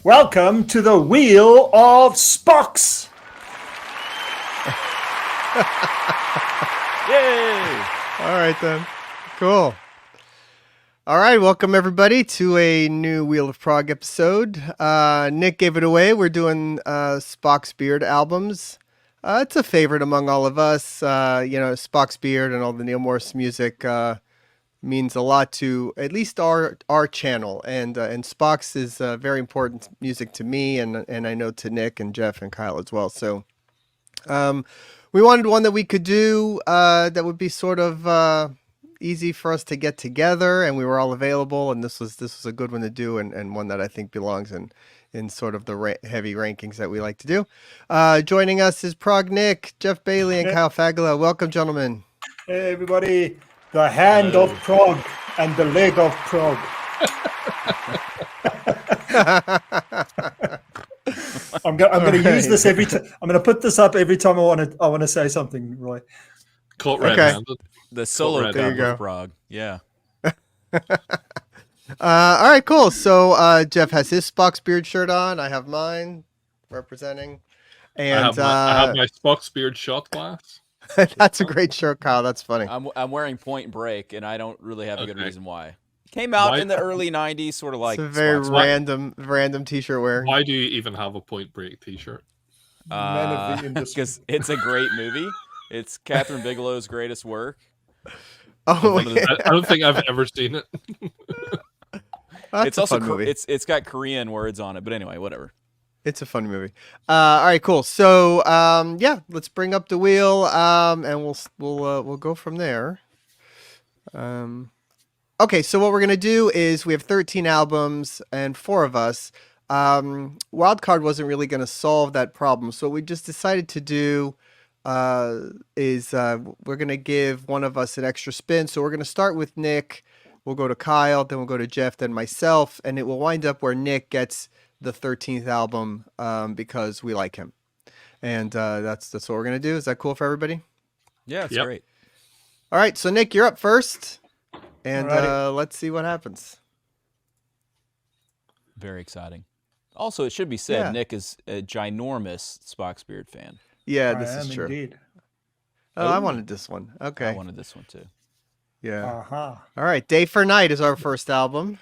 Welcome to the Wheel of Spocks. Yay! All right, then. Cool. All right, welcome everybody to a new Wheel of Prog episode. Nick gave it away. We're doing Spock's Beard albums. It's a favorite among all of us. Spock's Beard and all the Neal Morse music means a lot to at least our channel, and Spock's is very important music to me, and I know to Nick and Geoff and Kyle as well. So we wanted one that we could do that would be sort of easy for us to get together, and we were all available, and this was a good one to do, and one that I think belongs in sort of the heavy rankings that we like to do. Joining us is Prog Nick, Geoff Bailey, and Kyle Fagala. Welcome, gentlemen. Hey, everybody. The hand of Prog and the leg of Prog. I'm going to use this every time. I'm going to put this up every time I want to say something, Roy. Caught red-handed. The solo there you go. Prog. Yeah. All right, cool. So Geoff has his Spock's Beard shirt on. I have mine representing. And I have my Spock's Beard shot glass. That's a great shirt, Kyle. That's funny. I'm wearing Point Break, and I don't really have a good reason why. Came out in the early 90s, sort of like... It's a very random t-shirt wear. Why do you even have a Point Break t-shirt? Because it's a great movie. It's Catherine Bigelow's greatest work. Oh, I don't think I've ever seen it. It's also movie. It's got Korean words on it, but anyway, whatever. It's a fun movie. All right, cool. So let's bring up the wheel, and we'll go from there. Okay, so what we're gonna do is we have 13 albums and 4 of us. Wildcard wasn't really gonna solve that problem, so what we just decided to do is we're gonna give one of us an extra spin. So we're gonna start with Nick. We'll go to Kyle, then we'll go to Geoff, then myself, and it will wind up where Nick gets the 13th album because we like him, and that's what we're gonna do. Is that cool for everybody? Yeah, it's great. All right, so Nick, you're up first, and let's see what happens. Very exciting. Also, it should be said, Nick is a ginormous Spock's Beard fan. Yeah, this is true. Indeed. Oh, I wanted this one. Okay, I wanted this one too. Yeah. Uh-huh. All right, Day for Night is our first album.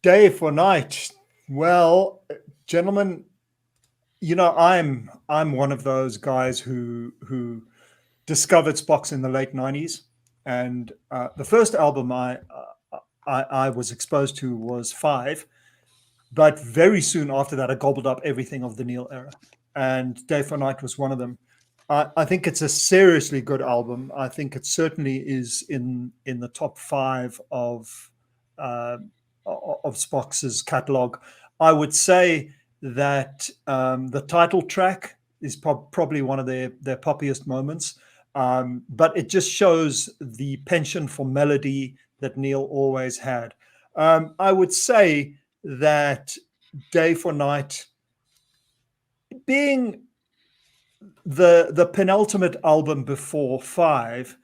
Day for Night. Well, gentlemen, I'm one of those guys who discovered Spock's in the late 90s, and the first album I was exposed to was 5, but very soon after that I gobbled up everything of the Neal era, and Day for Night was one of them. I think it's a seriously good album. I think it certainly is in the top 5 of Spock's catalog. I would say that the title track is probably one of their poppiest moments, but it just shows the penchant for melody that Neal always had. I would say that Day for Night, being the penultimate album before 5,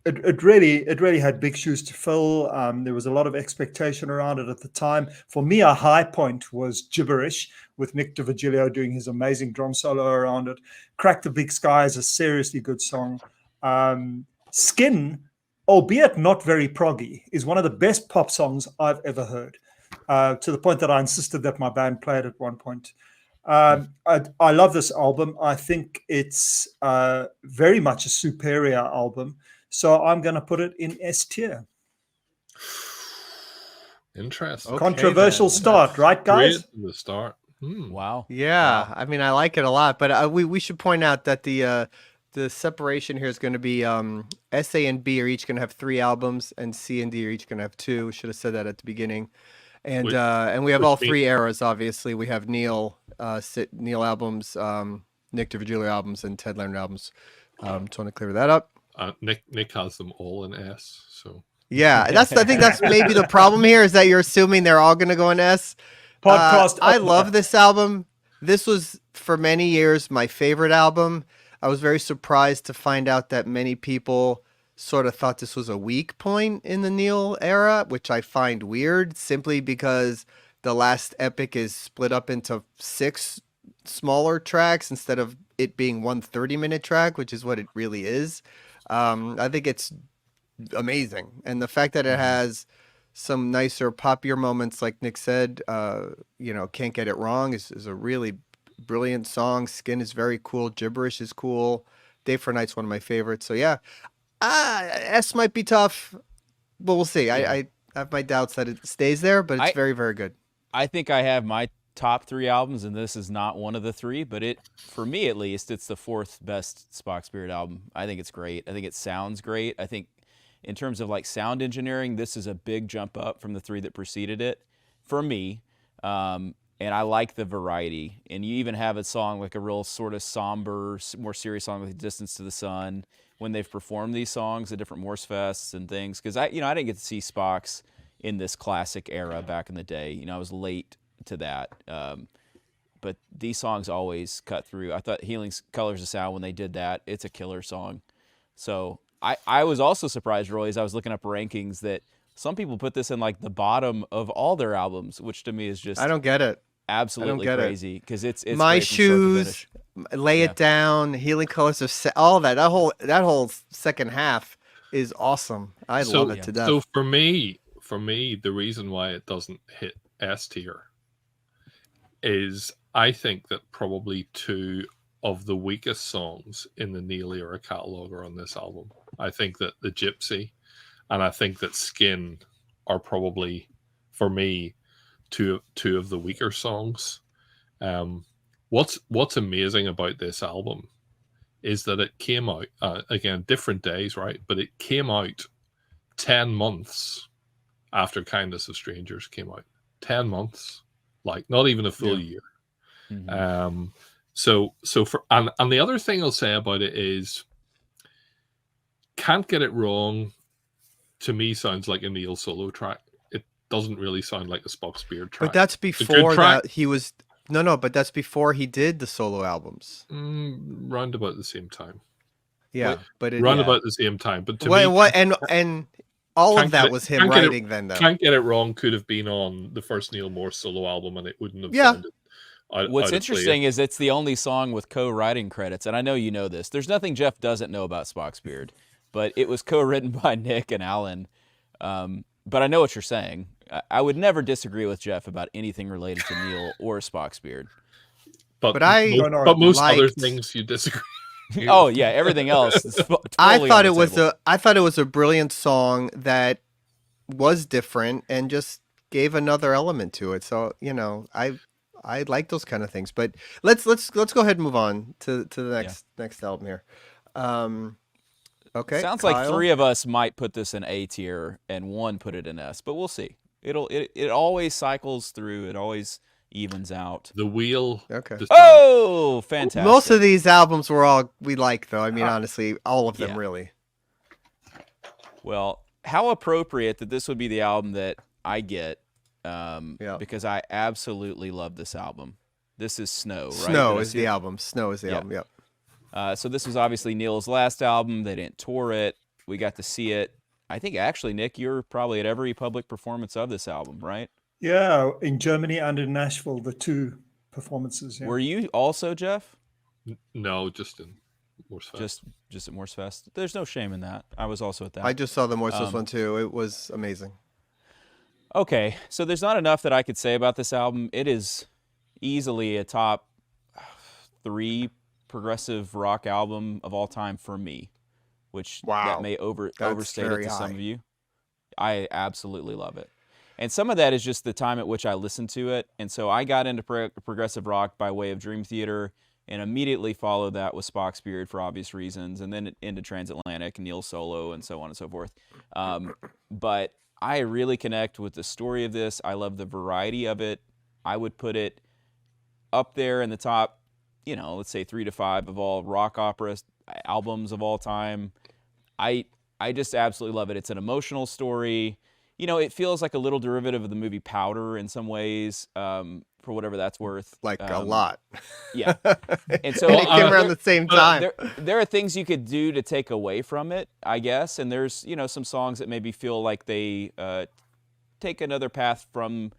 it really had big shoes to fill. There was a lot of expectation around it at the time. For me, a high point was Gibberish, with Nick DiVirgilio doing his amazing drum solo around it. Crack the Big Sky is a seriously good song. Skin, albeit not very proggy, is one of the best pop songs I've ever heard, to the point that I insisted that my band play it at one point. I love this album. I think it's very much a superior album. So I'm going to put it in S tier. Interesting. Okay, controversial start, right, guys? Great the start. Wow. Yeah, wow. I mean, I like it a lot, but we should point out that the separation here is going to be S, A, and B are each going to have 3 albums, and C and D are each going to have 2. Should have said that at the beginning. And we have all 3 eras. Obviously, we have Neal albums, Nick DiVirgilio albums, and Ted Leonard albums. So I want to clear that up. Nick has them all in S. So yeah, I think that's maybe the problem here, is that you're assuming they're all going to go in S. Podcast. I love this album. This was for many years my favorite album. I was very surprised to find out that many people sort of thought this was a weak point in the Neal era, which I find weird, simply because the last epic is split up into 6 smaller tracks instead of it being one 30-minute track, which is what it really is. I think it's amazing. And the fact that it has some nicer, poppier moments, like Nick said, Can't Get It Wrong is a really brilliant song. Skin is very cool. Gibberish is cool. Day for Night's one of my favorites. So yeah, S might be tough, but we'll see. Yeah. I have my doubts that it stays there, but it's very, very good. I think I have my top 3 albums, and this is not one of the 3, but for me at least, it's the 4th best Spock Spirit album. I think it's great. I think it sounds great. I think in terms of like sound engineering, this is a big jump up from the 3 that preceded it for me. And I like the variety. And you even have a song like a real sort of somber, more serious song like Distance to the Sun when they've performed these songs at different Morse fests and things. Because I didn't get to see Spock's in this classic era back in the day. I was late to that. But these songs always cut through. I thought Healing Colors of Sound, when they did that, it's a killer song. So I was also surprised, Roy, as I was looking up rankings, that some people put this in like the bottom of all their albums, which to me is just I don't get it. Absolutely crazy, because it's My great from start to Shoes, finish. Lay It Down, Healing Colors of all that whole second half is awesome. I love it to death. So for me, the reason why it doesn't hit S tier is I think that probably 2 of the weakest songs in the Neal era catalog are on this album. I think that The Gypsy and I think that Skin are probably, for me, two of the weaker songs. What's amazing about this album is that it came out, again, different days, right? But it came out 10 months after Kindness of Strangers came out. 10 months, like not even a full year. Mm-hmm. And the other thing I'll say about it is, Can't Get It Wrong to me sounds like a Neal solo track. It doesn't really sound like a Spock Spirit track. But that's before that he was but that's before he did the solo albums. Round about the same time. Yeah, but about the same time. But to me, and all of that was him writing then, though. Can't Get It Wrong could have been on the first Neal Morse solo album, and it wouldn't have sounded. What's interesting is it's the only song with co-writing credits, and I know you know this. There's nothing Geoff doesn't know about Spock's Beard, but it was co-written by Nick and Alan. But I know what you're saying. I would never disagree with Geoff about anything related to Neal or Spock's Beard. But most other things you disagree. Oh yeah, everything else. Is totally I thought it was a brilliant song that was different and just gave another element to it. So I like those kind of things. But let's go ahead and move on to the next album here. Okay. Sounds like 3 of us might put this in A tier and 1 put it in S, but we'll see. It always cycles through. It always evens out. The wheel. Okay. Oh, fantastic. Most of these albums we like, though. I mean, honestly, all of them really. Well, how appropriate that this would be the album that I get, because I absolutely love this album. This is Snow, right? Snow is the album. Snow is the album, yep. So this was obviously Neal's last album. They didn't tour it. We got to see it. I think actually, Nick, you're probably at every public performance of this album, right? Yeah, in Germany and in Nashville, the 2 performances. Yeah. Were you also, Geoff? No, just in Morse Fest. Just at Morse Fest. There's no shame in that. I was also at that. I just saw the Morse Fest one too. It was amazing. Okay, so there's not enough that I could say about this album. It is easily a top 3 progressive rock album of all time for me, which that may overstate it to some of you. I absolutely love it. And some of that is just the time at which I listened to it. And so I got into progressive rock by way of Dream Theater and immediately followed that with Spock's Beard for obvious reasons, and then into Transatlantic and Neal Solo and so on and so forth. But I really connect with the story of this. I love the variety of it. I would put it up there in the top, let's say 3 to 5 of all rock opera albums of all time. I just absolutely love it. It's an emotional story. It feels like a little derivative of the movie Powder in some ways, for whatever that's worth. Like a lot. Yeah. And so it came around the same time. There are things you could do to take away from it, I guess. And there's, some songs that maybe feel like they take another path from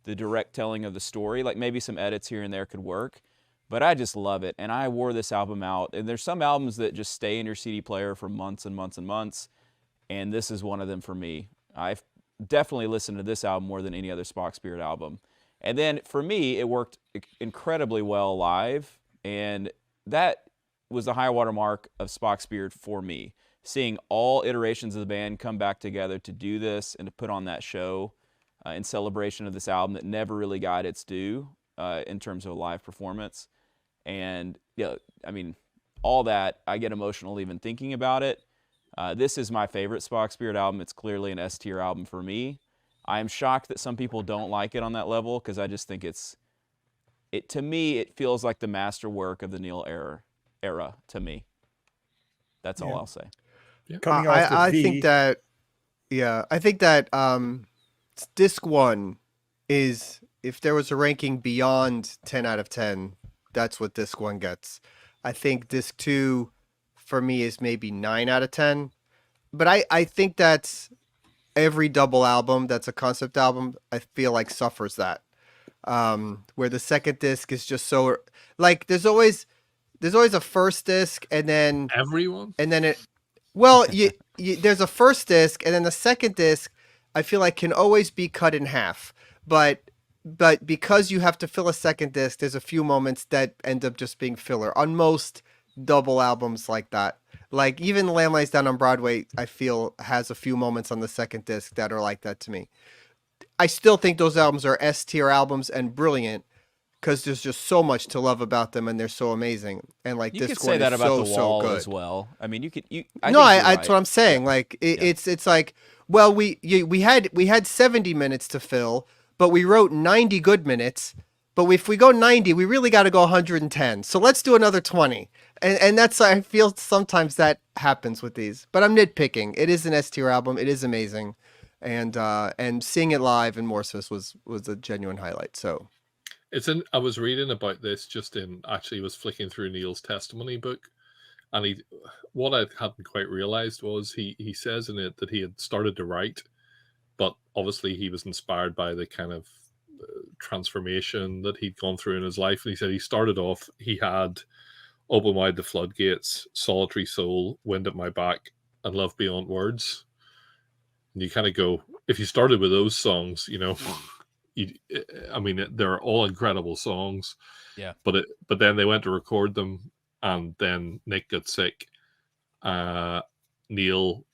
the direct telling of the story. Like maybe some edits here and there could work, but I just love it. And I wore this album out. And there's some albums that just stay in your CD player for months and months and months. And this is one of them for me. I've definitely listened to this album more than any other Spock Spirit album. And then for me, it worked incredibly well live. And that was the high water mark of Spock Spirit for me. Seeing all iterations of the band come back together to do this and to put on that show in celebration of this album that never really got its due in terms of a live performance. And, I mean, all that, I get emotional even thinking about it. This is my favorite Spock Spirit album. It's clearly an S-tier album for me. I am shocked that some people don't like it on that level because I just think to me, it feels like the masterwork of the Neal era to me. That's all I'll say. Yeah. Coming off the I V, think that disc 1 is, if there was a ranking beyond 10 out of 10, that's what disc 1 gets. I think disc 2 for me is maybe 9 out of 10. But I think that's every double album that's a concept album, I feel like suffers that. Where the second disc is just so, like, there's always a first disc and then Everyone? and then it, well, there's a first disc and then the second disc I feel like can always be cut in half, but because you have to fill a second disc, there's a few moments that end up just being filler on most double albums like that. Like even Lamb Lies Down on Broadway, I feel has a few moments on the second disc that are like that to me. I still think those albums are S-tier albums and brilliant because there's just so much to love about them and they're so amazing. And like You this could say one that is about so, The Wall so good. as well. I mean, I That's think you're right. what I'm saying. Like it's like, well, we had 70 minutes to fill, but we wrote 90 good minutes. But if we go 90, we really got to go 110. So let's do another 20. And that's, I feel sometimes that happens with these. But I'm nitpicking. It is an S-tier album. It is amazing. And seeing it live in Morse's was a genuine highlight. So I was reading about this actually was flicking through Neal's testimony book. And what I hadn't quite realized was he says in it that he had started to write, but obviously he was inspired by the kind of transformation that he'd gone through in his life. And he said he started off, he had Open Wide the Floodgates, Solitary Soul, Wind at My Back, and Love Beyond Words. And you kind of go, if you started with those songs, I mean, they're all incredible songs. Yeah. But then they went to record them, and then Nick got sick. Neal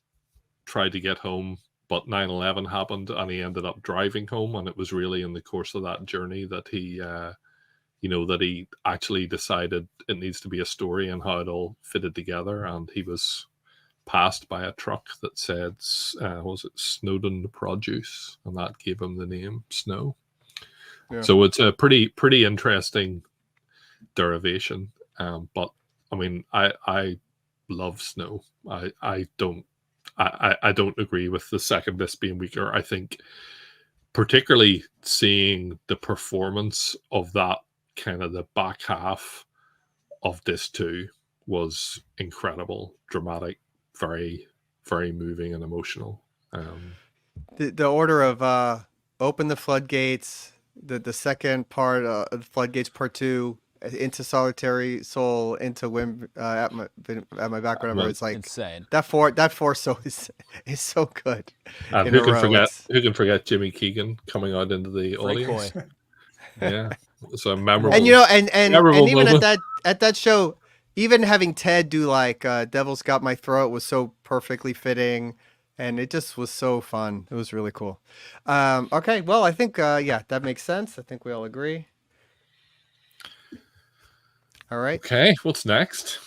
tried to get home, but 9/11 happened, and he ended up driving home. And it was really in the course of that journey that he, that he actually decided it needs to be a story and how it all fitted together. And he was passed by a truck that said, was it Snowdon Produce? And that gave him the name Snow. Yeah. So it's a pretty interesting derivation. But I mean, I love Snow. I don't agree with the second disc being weaker. I think particularly seeing the performance of that kind of the back half of disc 2 was incredible, dramatic, very, very moving and emotional. The order of Open the Floodgates, the second part of Floodgates Part 2, into Solitary Soul, into Wind at my back, whatever. It's like insane. That four so is so good. And who can forget Jimmy Keegan coming out into the audience? Yeah, so memorable. And and even at that show, even having Ted do like "Devil's Got My Throat" was so perfectly fitting, and it just was so fun. It was really cool. Okay, well, I think that makes sense. I think we all agree. All right. Okay, what's next?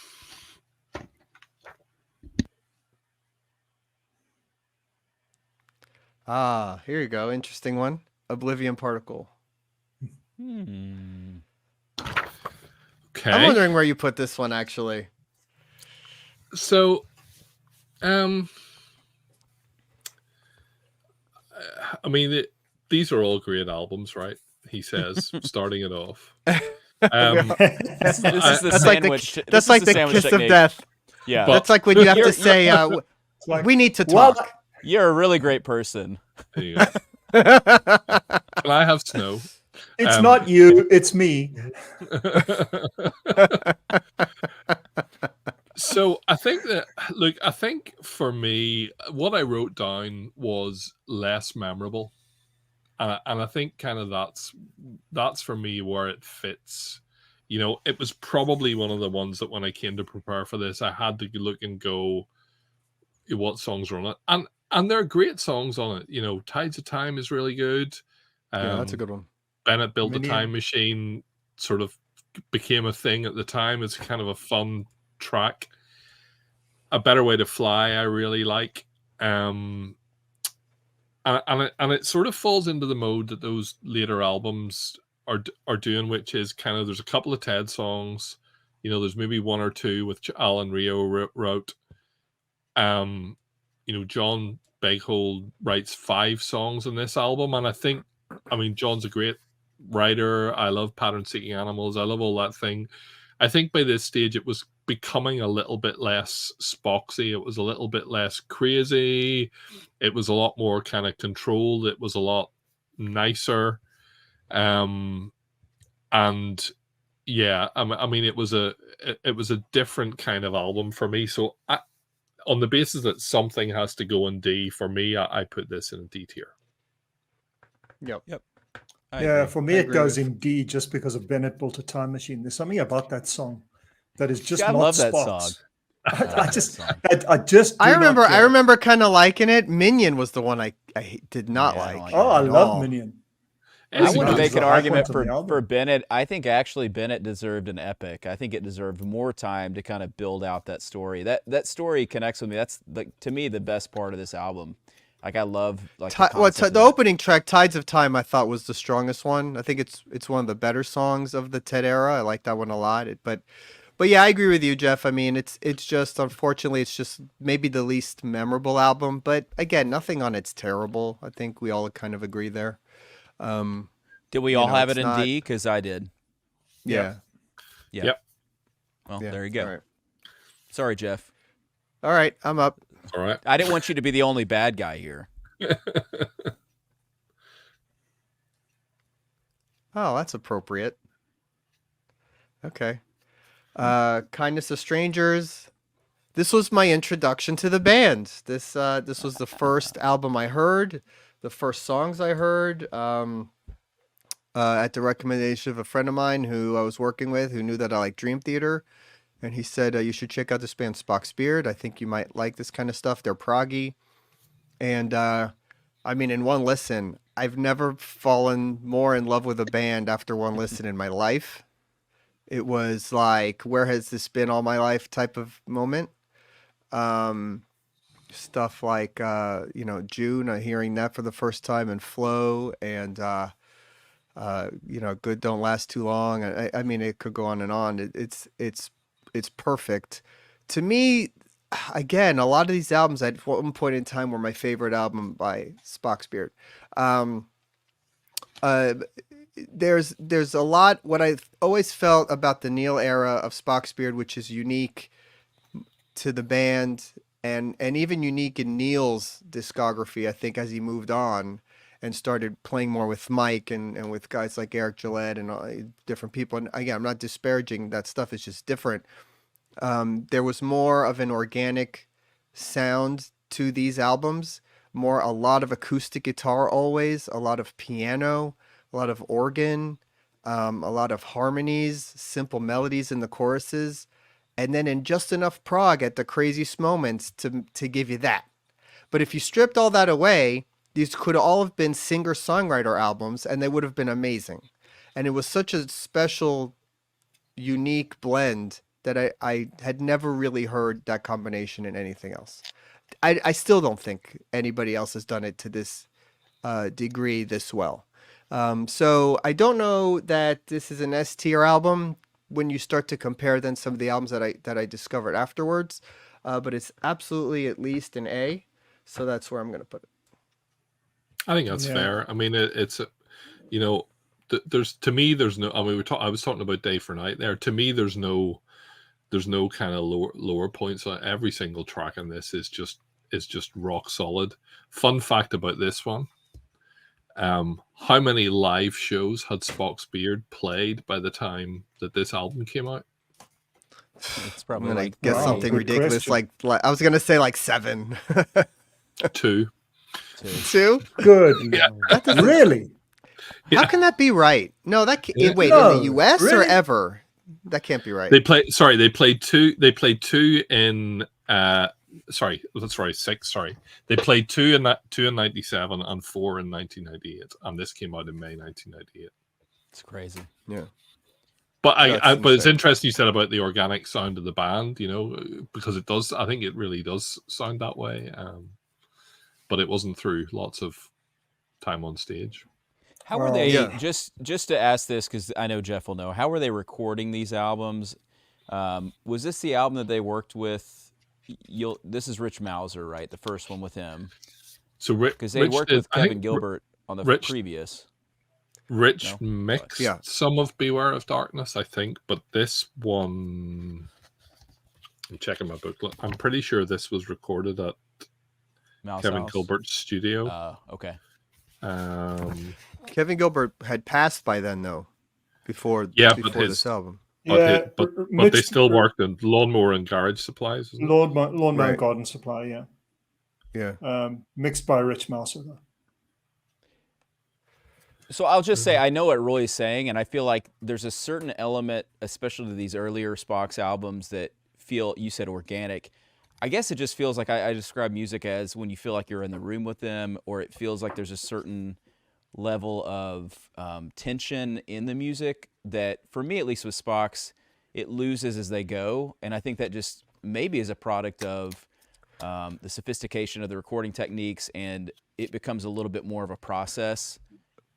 Here you go. Interesting one. Oblivion Particle. Okay. I'm wondering where you put this one, actually. So, I mean, these are all great albums, right? He says, starting it off. This is the sandwich. That's like the kiss of death. Yeah, that's like when you have to say, "We need to talk." You're a really great person. There you go. Can I have snow? It's not you, it's me. So I think that, look, I think for me, what I wrote down was less memorable, and I think kind of that's for me where it fits. You know, it was probably one of the ones that when I came to prepare for this, I had to look and go, what songs are on it, and there are great songs on it. You know, Tides of Time is really good. Yeah, that's a good one. Bennett Built a Minion. Time Machine sort of became a thing at the time. It's kind of a fun track. A Better Way to Fly, I really like. And it sort of falls into the mode that those later albums are doing, which is kind of, there's a couple of Ted songs. You know, there's maybe one or two which Alan Rio wrote. You know, John Beghold writes 5 songs on this album, and I mean, John's a great writer. I love Pattern Seeking Animals. I love all that thing. I think by this stage it was becoming a little bit less Spocksy. It was a little bit less crazy. It was a lot more kind of controlled. It was a lot nicer. And yeah, I mean, it was a different kind of album for me. So on the basis that something has to go in D, for me, I put this in a D tier. Yep. I Yeah, agree. for me I it agree goes with- in D just because of Bennett Built a Time Machine. There's something about that song that is just I not love that Spock's. song. I that just song. I just do I not get it. remember kind of liking it. Minion was the one I did not Yeah, I like. don't like Oh, I at love all. Minion. I It's want to not- make the an high argument point on the album. for Bennett. I think actually Bennett deserved an epic. I think it deserved more time to kind of build out that story. That story connects with me. That's like, to me, the best part of this album. Like, I love like The opening track, Tides of Time, I thought was the strongest one. I think it's one of the better songs of the Ted era. I like that one a lot. But yeah, I agree with you, Geoff. I mean, it's just, unfortunately, it's just maybe the least memorable album. But again, nothing on it's terrible. I think we all kind of agree there. Did we you all know, have it's it in not- D? Because I did. Yeah. Yeah. Yep. Well, Yeah. there you go. All right. Sorry, Geoff. All right, I'm up. All right. I didn't want you to be the only bad guy here. Oh, that's appropriate. Okay. Kindness of Strangers. This was my introduction to the band. This was the first album I heard, the first songs I heard, at the recommendation of a friend of mine who I was working with, who knew that I like Dream Theater, and he said, you should check out this band Spock's Beard. I think you might like this kind of stuff. They're proggy. And I mean, in one listen, I've never fallen more in love with a band after one listen in my life. It was like, where has this been all my life type of moment. Stuff like, June, hearing that for the first time, and Flow, and, Good Don't Last Too Long. I mean, it could go on and on. It's perfect. To me, again, a lot of these albums at one point in time were my favorite album by Spock's Beard. There's a lot, what I've always felt about the Neal era of Spock's Beard, which is unique to the band and even unique in Neal's discography, I think, as he moved on and started playing more with Mike and with guys like Eric Gillette and all, different people. And again, I'm not disparaging that stuff. It's just different. There was more of an organic sound to these albums, a lot of acoustic guitar always, a lot of piano, a lot of organ, a lot of harmonies, simple melodies in the choruses, and then in just enough prog at the craziest moments to give you that. But if you stripped all that away, these could all have been singer-songwriter albums, and they would have been amazing. And it was such a special, unique blend that I had never really heard that combination in anything else. I still don't think anybody else has done it to this degree this well. So I don't know that this is an S tier album when you start to compare then some of the albums that I discovered afterwards, but it's absolutely at least an A. So that's where I'm going to put it. I think that's fair. I mean, it's there's, to me, there's no. I mean, I was talking about Day for Night there. To me, there's no kind of lower points. Every single track on this is just rock solid. Fun fact about this one: how many live shows had Spock's Beard played by the time that this album came out? It's I'm probably gonna like guess Wow, something good ridiculous, question. like I was gonna say like 7. 2. 2? Good. Yeah. That doesn't. Really? How Yeah. can that be right? No, that can't, Yeah. wait, in the No, U.S. or really? ever? That can't be right. They played 2. They played 2 in sorry, that's right, 6. Sorry, they played 2 in 97 and 4 in 1998, and this came out in May 1998. It's crazy. Yeah. But That's but it's insane. interesting you said about the organic sound of the band, you know, because it does. I think it really does sound that way. But it wasn't through lots of time on stage. How were Well, they, yeah. just to ask this, because I know Geoff will know, how were they recording these albums? Was this the album that they worked with? This is Rich Mauser, right? The first one with him. So Because they worked with Kevin Gilbert on the Rich- previous. Rich No? mixed Yeah. some of Beware of Darkness, I think, but this one, I'm checking my booklet. I'm pretty sure this was recorded at Mouse Kevin House? Gilbert's studio. Okay. Kevin Gilbert had passed by then, though. Before this album. Yeah, but they Mitch- still worked in Lawnmower and Garage Supplies. Isn't it? Lawnmower Right. Garden Supply, yeah. Yeah. Mixed by Rich Mauser, though. So I'll just say, I know what Roy's saying, and I feel like there's a certain element, especially to these earlier Spock's albums, that feel, you said organic. I guess it just feels like I describe music as when you feel like you're in the room with them, or it feels like there's a certain level of tension in the music that, for me at least with Spock's, it loses as they go. And I think that just maybe is a product of the sophistication of the recording techniques, and it becomes a little bit more of a process.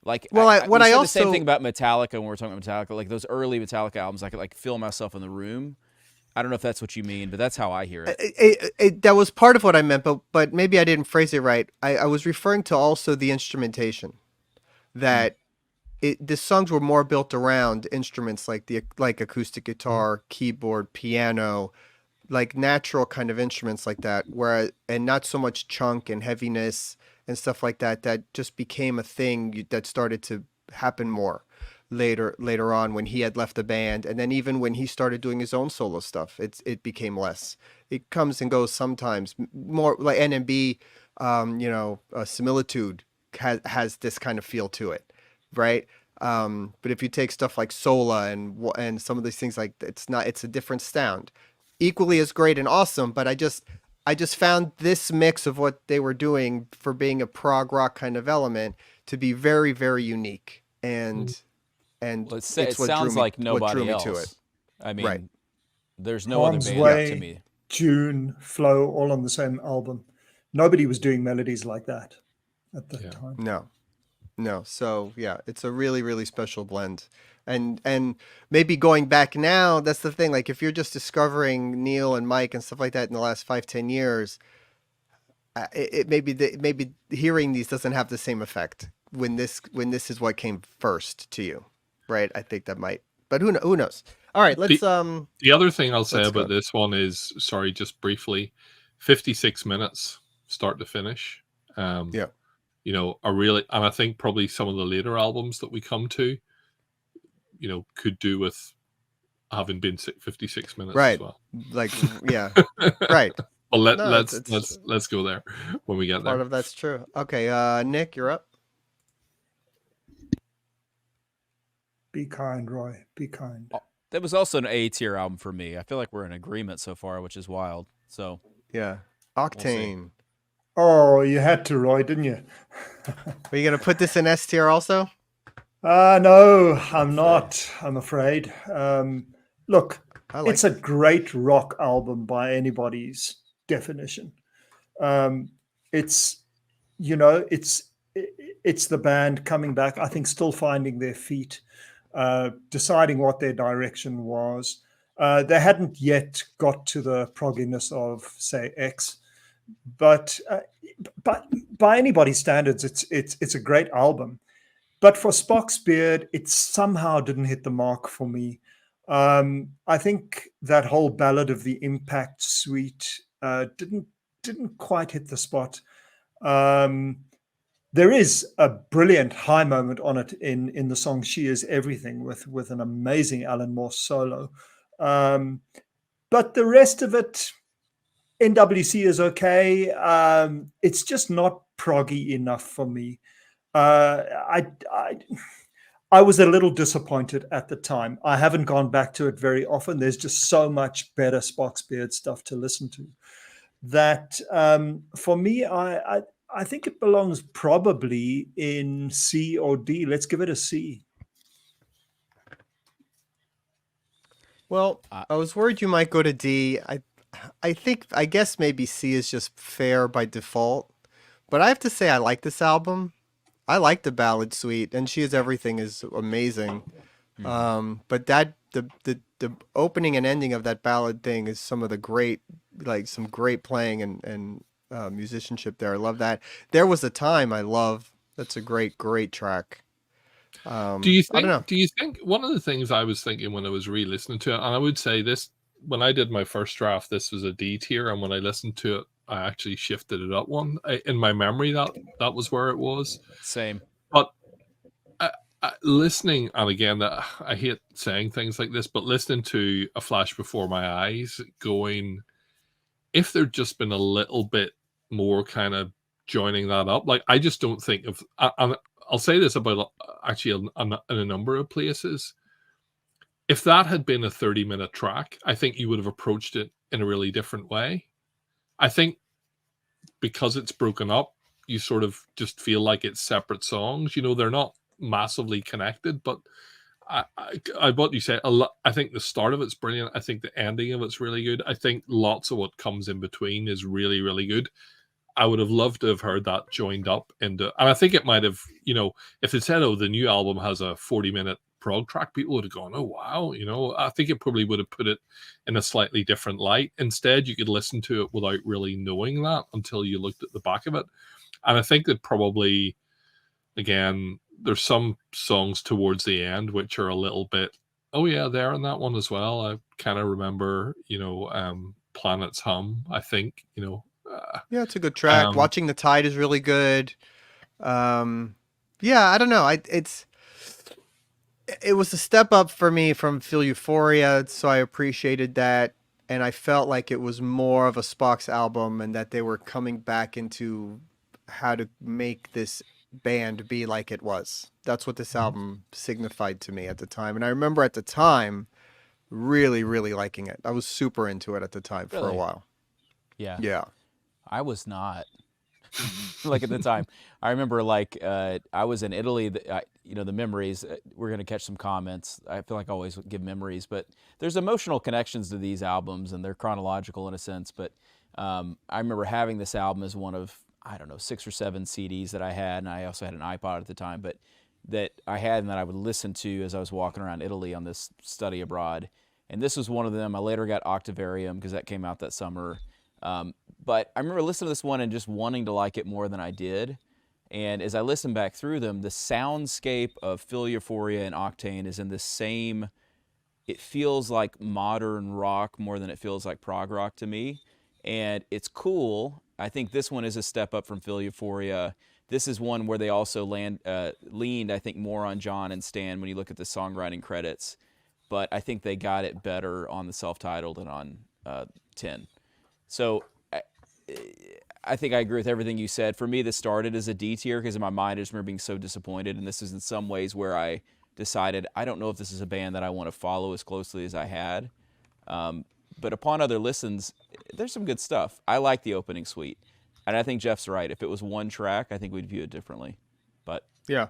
Like, Well, we said the same also- thing about Metallica when we were talking about Metallica. Like those early Metallica albums, I could like feel myself in the room. I don't know if that's what you mean, but that's how I hear it. That was part of what I meant, but maybe I didn't phrase it right. I was referring to also the instrumentation. That the songs were more built around instruments like acoustic guitar, keyboard, piano, like natural kind of instruments like that, and not so much chunk and heaviness and stuff like that. That just became a thing that started to happen more later on when he had left the band, and then even when he started doing his own solo stuff, it became less. It comes and goes sometimes. More like NMB, Similitude has this kind of feel to it, right? But if you take stuff like Sola and some of these things, like it's a different sound, equally as great and awesome. But I just found this mix of what they were doing for being a prog rock kind of element to be very, very unique, and Well, it's it what sounds drew me, like what nobody drew me else. to it. I mean, Right. there's no other Harm's band Way, to me. June, Flow, all on the same album. Nobody was doing melodies like that at that time. No. So yeah, it's a really, really special blend. And maybe going back now, that's the thing. Like if you're just discovering Neal and Mike and stuff like that in the last 5-10 years, maybe hearing these doesn't have the same effect when this is what came first to you, right? I think that might, but who knows? All right, let's The other thing I'll say let's about go. this one is, sorry, just briefly, 56 minutes start to finish. Yeah. You know, and I think probably some of the later albums that we come to, you know, could do with having been 56 minutes Right. as well. Like yeah, right. Well, No, let's go there when we get Part there. of that's true. Okay, Nick, you're up. Be kind, Roy. Be kind. That was also an A tier album for me. I feel like we're in agreement so far, which is wild. So Yeah, see. Octane. Oh, you had to, Roy, didn't you? Are you gonna put this in S tier also? No, I'm not. I'm afraid. Look, I like it's a great rock album by anybody's definition. It's the band coming back. I think still finding their feet, deciding what their direction was. They hadn't yet got to the progginess of, say, X, but by anybody's standards, it's a great album. But for Spock's Beard, it somehow didn't hit the mark for me. I think that whole Ballad of the Impact suite didn't quite hit the spot. There is a brilliant high moment on it in the song "She Is Everything" with an amazing Alan Morse solo, but the rest of it, NWC is okay. It's just not proggy enough for me. I I was a little disappointed at the time. I haven't gone back to it very often. There's just so much better Spock's Beard stuff to listen to that for me, I think it belongs probably in C or D. Let's give it a C. Well, I was worried you might go to D. I guess maybe C is just fair by default. But I have to say I like this album. I like the ballad suite, and She Is Everything is amazing. But the opening and ending of that ballad thing is some of the great, like some great playing and musicianship there. I love that. There Was a Time I love. That's a great track. Do you I don't know. think? Do you think one of the things I was thinking when I was re-listening to it, and I would say this when I did my first draft, this was a D tier, and when I listened to it, I actually shifted it up one. In my memory, that was where it was. Same. But listening, and again, I hate saying things like this, but listening to A Flash Before My Eyes, going, if there'd just been a little bit more kind of joining that up, like I just don't think of. I'll say this about actually in a number of places. If that had been a 30-minute track, I think you would have approached it in a really different way. I think because it's broken up, you sort of just feel like it's separate songs. You know, they're not massively connected, but I what you say. I think the start of it's brilliant. I think the ending of it's really good. I think lots of what comes in between is really, really good. I would have loved to have heard that joined up into, and I think it might have, you know, if it said, oh, the new album has a 40-minute prog track, people would have gone, oh, wow. You know, I think it probably would have put it in a slightly different light. Instead, you could listen to it without really knowing that until you looked at the back of it. And I think that probably, again, there's some songs towards the end which are a little bit, oh, yeah, they're in that one as well. I kind of remember, you know, Planets Hum, I think, you know, Yeah, it's a good track. Watching the Tide is really good. Yeah, I don't know. It was a step up for me from Feel Euphoria, so I appreciated that, and I felt like it was more of a Spock's album, and that they were coming back into how to make this band be like it was. That's what this album signified to me at the time, and I remember at the time really, really liking it. I was super into it at the time for a Really? while. Yeah. Yeah. I was not. Like at the time, I remember like I was in Italy. You know, the memories. We're gonna catch some comments. I feel like I always give memories, but there's emotional connections to these albums, and they're chronological in a sense. But I remember having this album as one of, I don't know, 6 or 7 CDs that I had, and I also had an iPod at the time, but that I had and that I would listen to as I was walking around Italy on this study abroad. And this was one of them. I later got Octavarium because that came out that summer. But I remember listening to this one and just wanting to like it more than I did. And as I listened back through them, the soundscape of Feel Euphoria and Octane is in the same, it feels like modern rock more than it feels like prog rock to me. And it's cool. I think this one is a step up from Feel Euphoria. This is one where they also leaned, I think, more on John and Stan when you look at the songwriting credits. But I think they got it better on the self-titled and on 10. So I think I agree with everything you said. For me, this started as a D tier because in my mind I just remember being so disappointed. And this is in some ways where I decided I don't know if this is a band that I want to follow as closely as I had. But upon other listens, there's some good stuff. I like the opening suite. And I think Geoff's right. If it was one track, I think we'd view it differently. But, Yeah.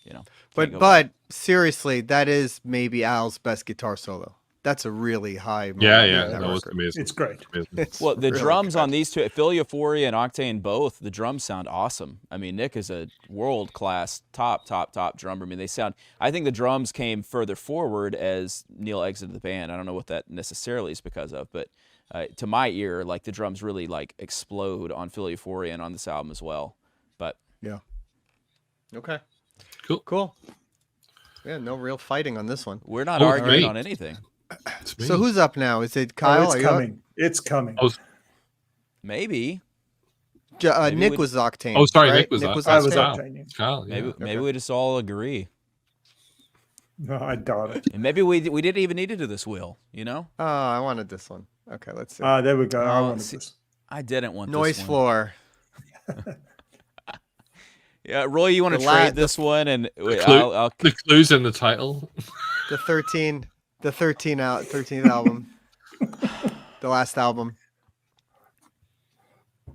you know. But seriously, that is maybe Al's best guitar solo. That's a really high moment yeah, in yeah, that no, it's record. amazing. It's great. Amazing. It's Well, the really drums good. on these two, Feel Euphoria and Octane both, the drums sound awesome. I mean, Nick is a world-class, top drummer. I mean, they sound, I think the drums came further forward as Neal exited the band. I don't know what that necessarily is because of, but to my ear, like the drums really like explode on Feel Euphoria and on this album as well. But Yeah. Okay. Cool. Yeah, no real fighting on this one. we're not Oh, arguing great. on anything. It's me. So who's up now? Is it Oh, Kyle? it's Are you up? coming. It's coming. I was- Maybe. Maybe Nick we- was Octane. Oh, sorry, right? Nick was I was Octane. Octane. Kyle, yeah. maybe we just all agree, No, I doubt it. and maybe we didn't even need to do this wheel. You know, Oh, I wanted this one. Okay, let's see. There we go. I Oh, wanted see- this. I didn't want Noise this one. floor. Yeah, Roy, you want to The trade la- this one, and I'll The clues in the title. The 13th album. The last album.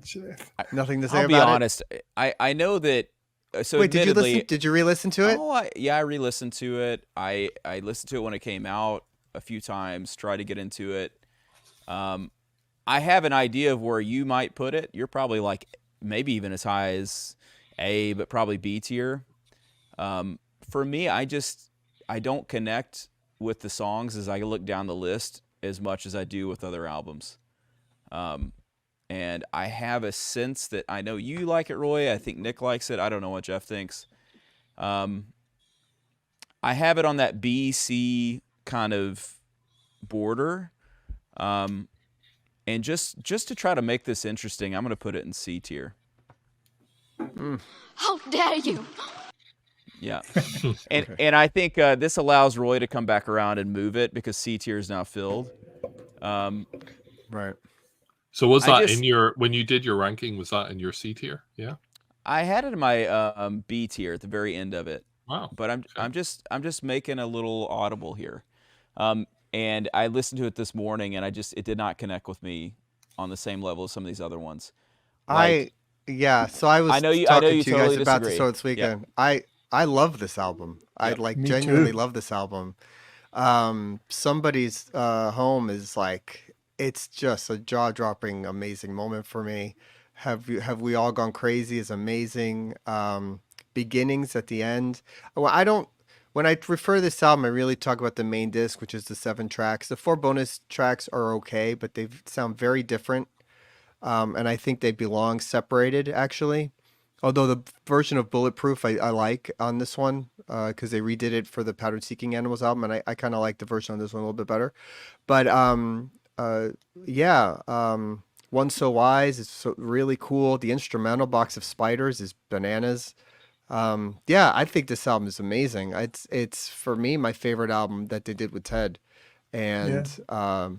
Jeff. Nothing to say I'll be about it. honest. I know that. So Wait, did you admittedly, listen? Did you re-listen to it? Oh, I re-listened to it. I listened to it when it came out a few times. Tried to get into it. I have an idea of where you might put it. You're probably like maybe even as high as A, but probably B tier. For me, I don't connect with the songs as I look down the list as much as I do with other albums. And I have a sense that I know you like it, Roy. I think Nick likes it. I don't know what Geoff thinks. I have it on that B, C kind of border. And just to try to make this interesting, I'm going to put it in C tier. How dare you! Yeah. And I think this allows Roy to come back around and move it because C tier is now filled. Right. So was I that just- in your when you did your ranking? Was that in your C tier? Yeah. I had it in my B tier at the very end of it. Wow. But I'm just making a little audible here. And I listened to it this morning, and it did not connect with me on the same level as some of these other ones. So I was I know you talking to you totally guys about disagree. this show this weekend. I love this album. I Yep. like Me genuinely too. love this album. Somebody's home is like, it's just a jaw-dropping, amazing moment for me. Have we all gone crazy is amazing. Beginnings at the end. Well, when I refer to this album, I really talk about the main disc, which is the 7 tracks. The 4 bonus tracks are okay, but they sound very different. And I think they belong separated, actually. Although the version of Bulletproof I like on this one, because they redid it for the Powdered Seeking Animals album, and I kind of like the version on this one a little bit better. But One So Wise is really cool. The instrumental Box of Spiders is bananas. I think this album is amazing. It's for me my favorite album that they did with Ted, and a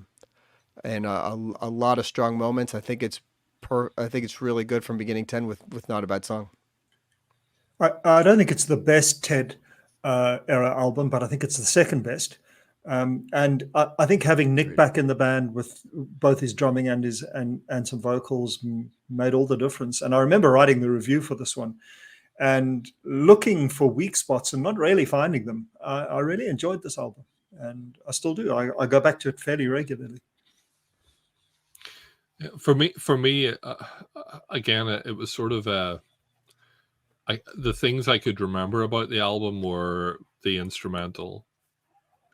lot of strong moments. I think it's really good from beginning to end with not a bad song. I don't think it's the best Ted era album, but I think it's the second best. And I think having Nick back in the band with both his drumming and some vocals made all the difference. And I remember writing the review for this one and looking for weak spots and not really finding them. I really enjoyed this album, and I still do. I go back to it fairly regularly. Yeah, for me, again, it was sort of the things I could remember about the album were the instrumental,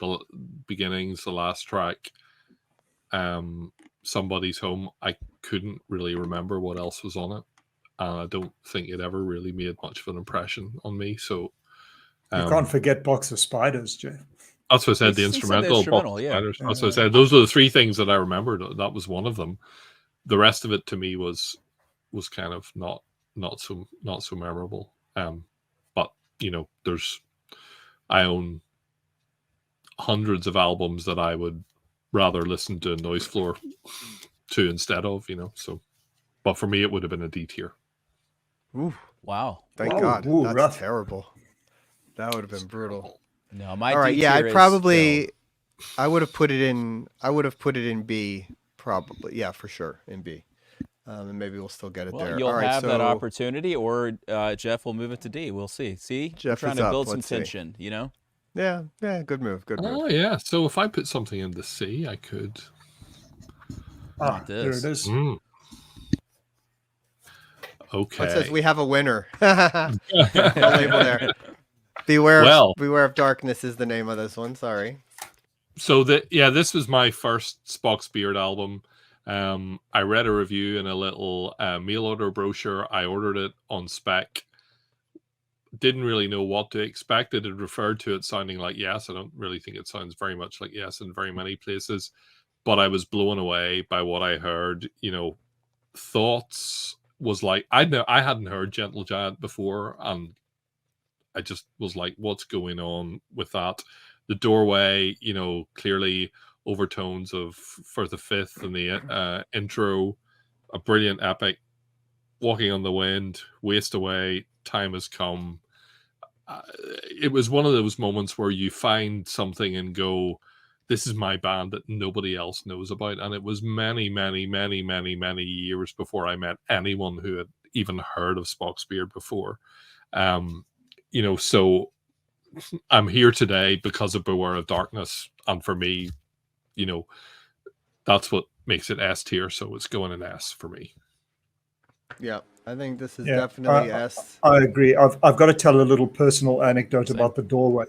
the beginnings, the last track, Somebody's Home. I couldn't really remember what else was on it, and I don't think it ever really made much of an impression on me. So You can't forget Box of Spiders, Jeff. that's what I said. The He said the instrumental, instrumental, yeah. Spiders. That's what I said. Those are the 3 things that I remembered. That was one of them. The rest of it to me was kind of not so memorable. But I own hundreds of albums that I would rather listen to Noise Floor to instead of, so. But for me, it would have been a D tier. Ooh, Wow. thank Whoa, God. ooh, That's rough. terrible. That would have been brutal. No, my All right, D yeah, tier I'd is probably still- I would have put it in B, probably. Yeah, for sure, in B. And maybe we'll still get it Well, there. you'll All right, have that so opportunity, or Jeff will move it to D. We'll see. See, Jeff we're trying is to up. build some Let's see. tension. yeah, good move. Oh, yeah. So if I put something in the C, I could. Ah, this. there it is. Mm. Okay. It says we have a winner. The label there. Beware of Darkness is the name of this one. Sorry. So this was my first Spock's Beard album. I read a review in a little mail order brochure. I ordered it on spec. Didn't really know what to expect. It had referred to it sounding like Yes. I don't really think it sounds very much like Yes in very many places, but I was blown away by what I heard. Thoughts was like, I hadn't heard Gentle Giant before, and I just was like, what's going on with that? The Doorway, clearly overtones of For the Fifth and the intro, a brilliant epic. Walking on the Wind, Waste Away, Time Has Come. It was one of those moments where you find something and go, this is my band that nobody else knows about. And it was many, many, many, many, many years before I met anyone who had even heard of Spock's Beard before. So I'm here today because of Beware of Darkness. And for me, that's what makes it S tier. So it's going an S for me. Yeah, I think this is Yeah, definitely S. I agree. I've got to tell a little personal anecdote about the Doorway.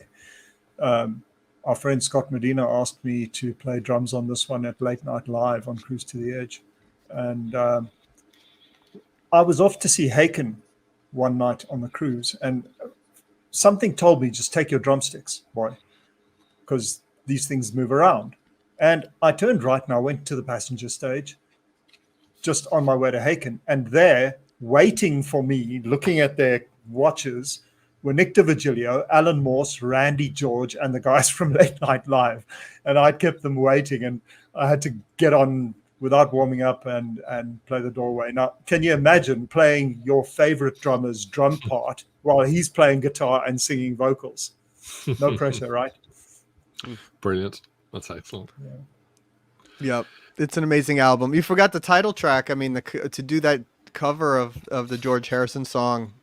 Our friend Scott Medina asked me to play drums on this one at Late Night Live on Cruise to the Edge. And I was off to see Haken one night on the cruise, and something told me, just take your drumsticks, boy, because these things move around. And I turned right and I went to the passenger stage, just on my way to Haken, and there, waiting for me, looking at their watches, were Nick DiVigilio, Alan Morse, Randy George, and the guys from Late Night Live. And I kept them waiting, and I had to get on without warming up and play the Doorway. Now, can you imagine playing your favorite drummer's drum part while he's playing guitar and singing vocals? No pressure, right? Brilliant. That's excellent. Yeah. Yep. It's an amazing album. You forgot the title track. I mean, to do that cover of the George Harrison song,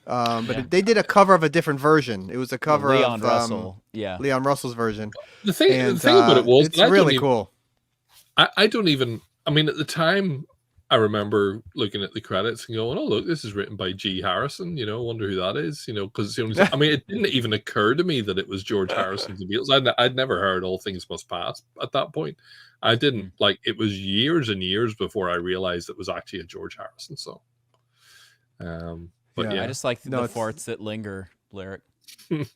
but they did a cover of a different version. It was a cover Leon of Russell. Leon Russell's version. The thing about it was, it's really cool. I don't even. I mean, at the time, I remember looking at the credits and going, "Oh, look, this is written by G. Harrison." I wonder who that is. Because I mean, it didn't even occur to me that it was George Harrison's Beatles. I'd never heard "All Things Must Pass" at that point. I didn't it was years and years before I realized it was actually a George Harrison song. But yeah, I just like the farts that linger lyric. It's,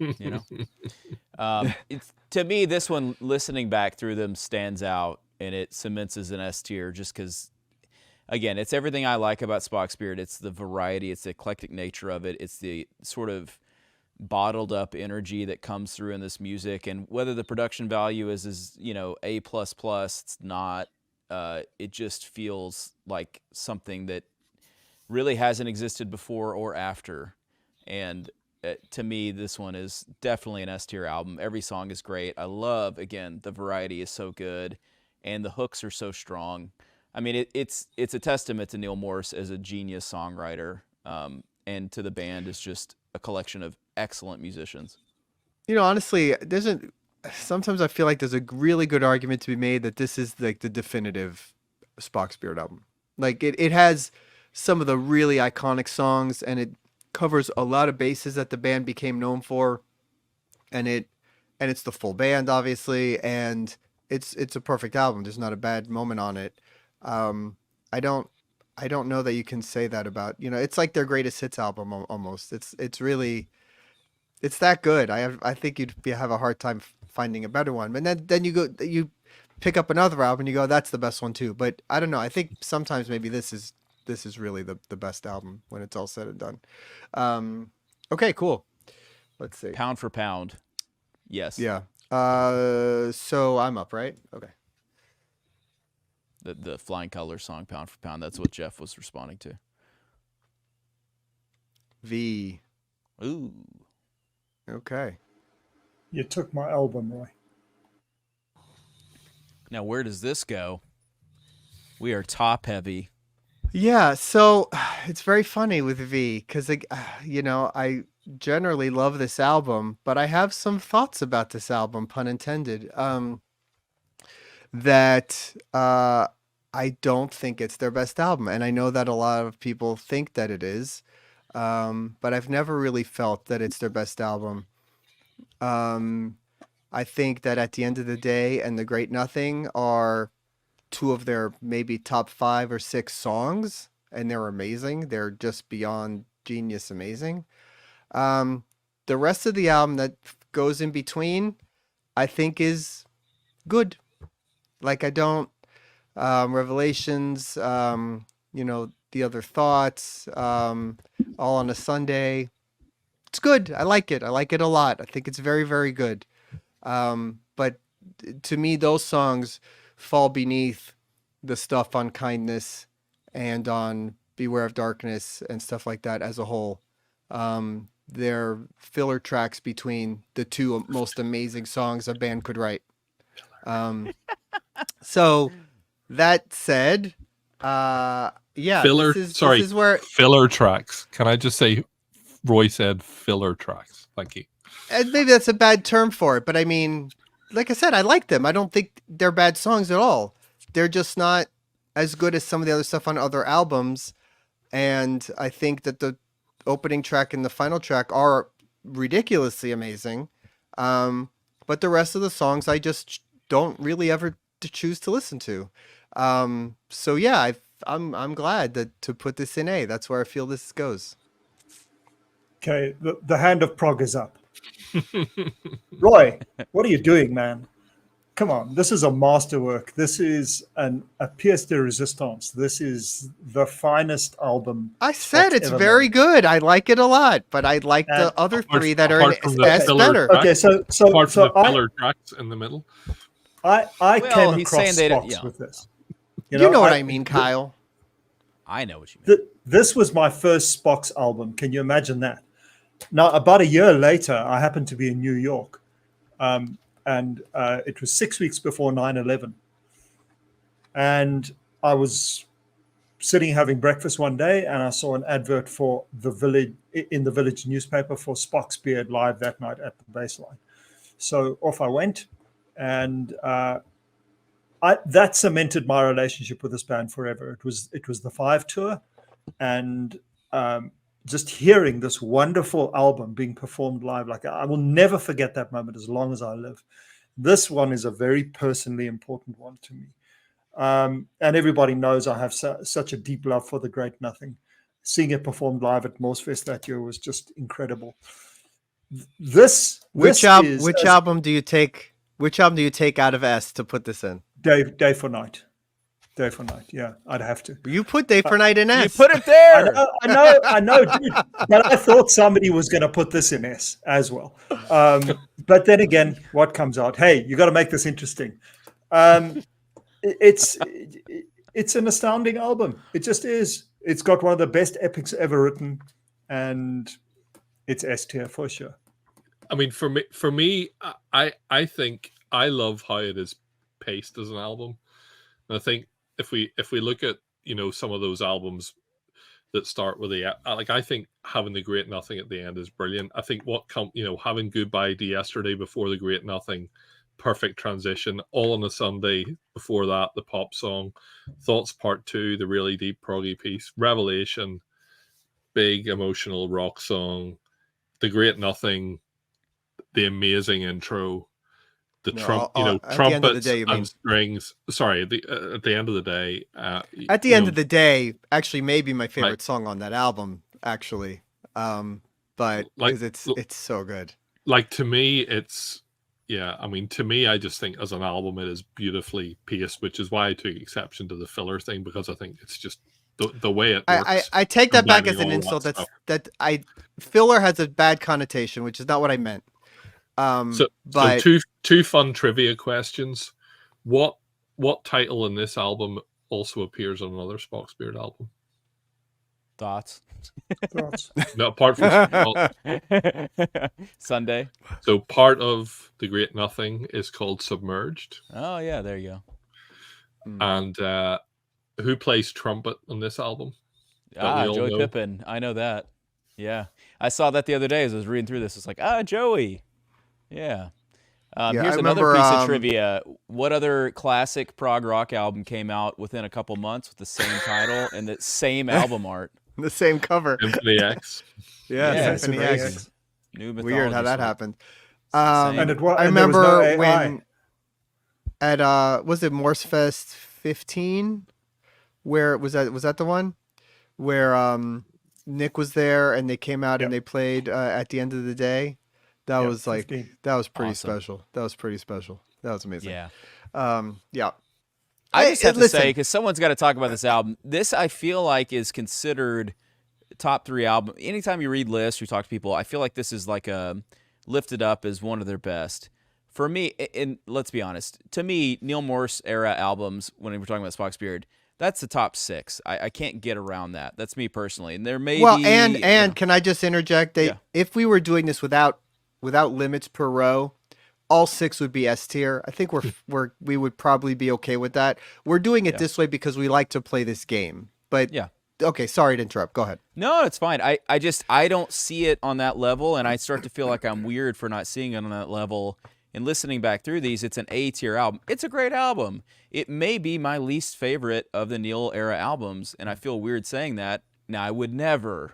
to me, this one, listening back through them, stands out, and it cements as an S tier just because, again, it's everything I like about Spock's Beard. It's the variety, it's the eclectic nature of it, it's the sort of bottled up energy that comes through in this music, and whether the production value is A++, it's not. It just feels like something that really hasn't existed before or after, and to me, this one is definitely an S tier album. Every song is great. I love, again, the variety is so good, and the hooks are so strong. I mean, it's a testament to Neal Morse as a genius songwriter, and to the band is just a collection of excellent musicians. Honestly, sometimes I feel like there's a really good argument to be made that this is like the definitive Spock's Beard album. Like it has some of the really iconic songs, and it covers a lot of bases that the band became known for, and it's the full band, obviously, and it's a perfect album. There's not a bad moment on it. I don't know that you can say that about, it's like their greatest hits album almost. It's really, it's that good. I think you'd have a hard time finding a better one. And then you pick up another album and you go, that's the best one too. But I don't know. I think sometimes maybe this is really the best album when it's all said and done. Okay, cool. Let's see. Pound for pound. Yes. Yeah. So I'm up, right? Okay. The Flying Colors song, Pound for Pound, that's what Geoff was responding to. V. Ooh. Okay. You took my album, Roy. Now, where does this go? We are top heavy. Yeah, so it's very funny with V because, I generally love this album, but I have some thoughts about this album, pun intended, that I don't think it's their best album. And I know that a lot of people think that it is, but I've never really felt that it's their best album. I think that at the end of the day and The Great Nothing are two of their maybe top 5 or 6 songs, and they're amazing. They're just beyond genius amazing. The rest of the album that goes in between, I think is good. Like I don't, Revelations, The Other Thoughts, All on a Sunday. It's good. I like it. I like it a lot. I think it's very, very good. But to me, those songs fall beneath the stuff on Kindness and on Beware of Darkness and stuff like that as a whole. They're filler tracks between the two most amazing songs a band could write. So that said, Filler. this Sorry, is where filler tracks. Can I just say, Roy said filler tracks. Thank you. and maybe that's a bad term for it, but I mean, like I said, I like them. I don't think they're bad songs at all. They're just not as good as some of the other stuff on other albums. And I think that the opening track and the final track are ridiculously amazing. But the rest of the songs I just don't really ever choose to listen to. So yeah, I'm glad to put this in A. That's where I feel this goes. Okay, the hand of prog is up. Roy, what are you doing, man? Come on, this is a masterwork. This is a pièce de résistance. This is the finest album. I said it's ever very made. good. I like it a lot, but I like the And other apart- three that are apart in from the S filler better. track. Okay, so Apart from the I filler tracks in the middle. I Well, came he's across saying they don't- Spox yeah. with this. You know what I mean, Kyle. I know what you mean. This was my first Spox album. Can you imagine that? Now, about a year later, I happened to be in New York, and it was 6 weeks before 9/11. And I was sitting having breakfast one day, and I saw an advert for the village newspaper for Spock's Beard live that night at the Baseline. So off I went, and that cemented my relationship with this band forever. It was the 5 tour, and just hearing this wonderful album being performed live, like I will never forget that moment as long as I live. This one is a very personally important one to me. And everybody knows I have such a deep love for The Great Nothing. Seeing it performed live at Morsefest that year was just incredible. Which album do you take out of S to put this in? Day for Night. Day for Night. Yeah, I'd have to. You put Day for Night in S. You put it there. I know, dude. But I thought somebody was going to put this in S as well. But then again, what comes out? Hey, you got to make this interesting. It's an astounding album. It just is. It's got one of the best epics ever written, and it's S tier for sure. I mean, for me, I think I love how it is paced as an album. And I think if we look at some of those albums that start with I think having The Great Nothing at the end is brilliant. I think having Goodbye to Yesterday before The Great Nothing, perfect transition. All on a Sunday before that, the pop song, Thoughts Part 2, the really deep proggy piece, Revelation, big emotional rock song, The Great Nothing, the amazing intro, the trumpets and strings. Sorry, at the end of the day. At the end of the day, actually, maybe my favorite song on that album. Actually, but it's so good. Like to me, it's. Yeah, I mean, to me, I just think as an album, it is beautifully paced, which is why I took exception to the filler thing, because I think it's just the way it works. I take that back as an insult. Filler has a bad connotation, which is not what I meant. So two fun trivia questions. What title in this album also appears on another Spock's Beard album? Thoughts. No, apart from Sunday. So part of The Great Nothing is called Submerged. Oh yeah, there you go. And who plays trumpet on this album? Joey Pippin. I know that. Yeah, I saw that the other day as I was reading through this. It's like, Joey. Yeah. Here's another piece of trivia. What other classic prog rock album came out within a couple months with the same title and the same album art? The same cover. Symphony X. Yeah, Symphony X. Weird how that happened. And I remember when at was it Morsefest 15? Where was that the one where Nick was there and they came out and they played at the end of the day? That was like 15. That was pretty special. That was pretty special. That was amazing. Yeah. Yeah. I just have to listen. say, because someone's got to talk about this album. This, I feel like, is considered top 3 album. Anytime you read lists or talk to people, I feel like this is like lifted up as one of their best. For me, and let's be honest, to me, Neal Morse era albums, when we're talking about Spock's Beard, that's the top 6. I can't get around that. That's me personally. And there may Well, be... and can I just interject? If we were doing this without limits per row, all 6 would be S tier. I think we would probably be okay with that. We're doing it this way because we like to play this game. But okay, sorry to interrupt. Go ahead. No, it's fine. I don't see it on that level, and I start to feel like I'm weird for not seeing it on that level. And listening back through these, it's an A tier album. It's a great album. It may be my least favorite of the Neal era albums, and I feel weird saying that. Now, I would never